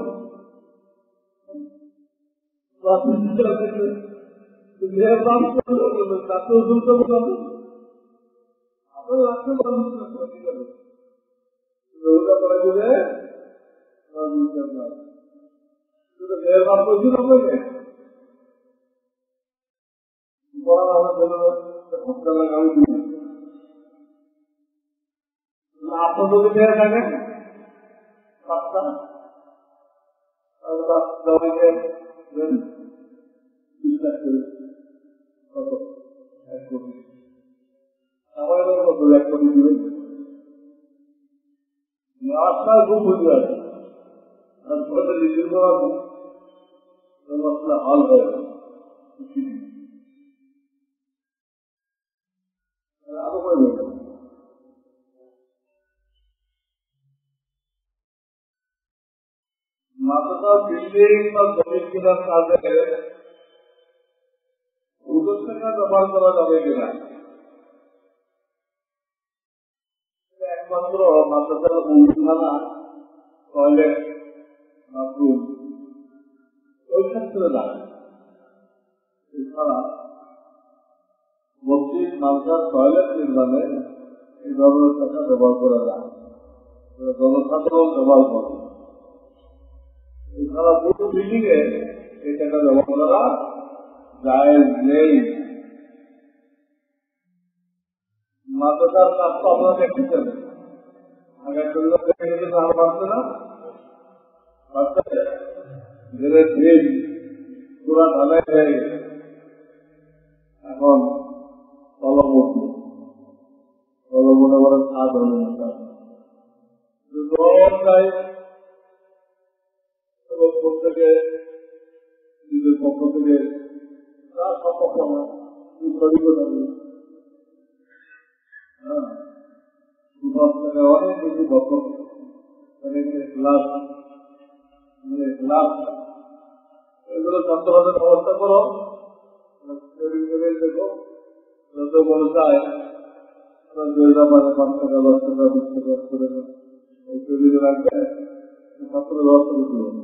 তাকে উজুর করতে হবে। আপনার রাখতে পারবেন মেয়ের বাপ বলছিল আপনাকে আপনার যদি মেয়ে থাকেন বাচ্চা আমাদের মতো 1 কোটি দিবেন রাস্তায় খুব বুঝে আছে, তারপরে নিজের মশলা হল হয়ে আরো করে মাথাটা বিল্ডিং বা জমির কেনার কাজে ওদের টাকা ব্যবহার করা যাবে কিনা একমাত্র মাদ্রাসার উঠানা টয়লেট বাথরুম ওই ক্ষেত্রে লাগে। এছাড়া মসজিদ মাদ্রাসার টয়লেট নির্মাণে এই ধরনের টাকা ব্যবহার করা যায়, জনসাধারণ ব্যবহার করে। এছাড়া পুরো বিল্ডিং এ এই টাকা ব্যবহার করা জায়েজ নেই। মাদ্রাসার কাজ তো আপনারা দেখতেছেন, আগে আরো বাড়ছে না, পুরা ঢালাই হয়ে গেছে, এখন কলম উঠবে, কলম মনে করেন ছাদ হবে প্রত্যেকে নিজের পক্ষ থেকে তার সপক্ষ হ্যাঁ, আপনাকে অনেক বেশি বছর ক্লাস ক্লাস এগুলো ছাত্রদের ব্যবস্থা করো, দেখো যত বড় চায় 5 টাকা 10 টাকা 20 টাকা করে তৈরি রাখবে, ছাত্র ব্যবস্থা করতে হবে।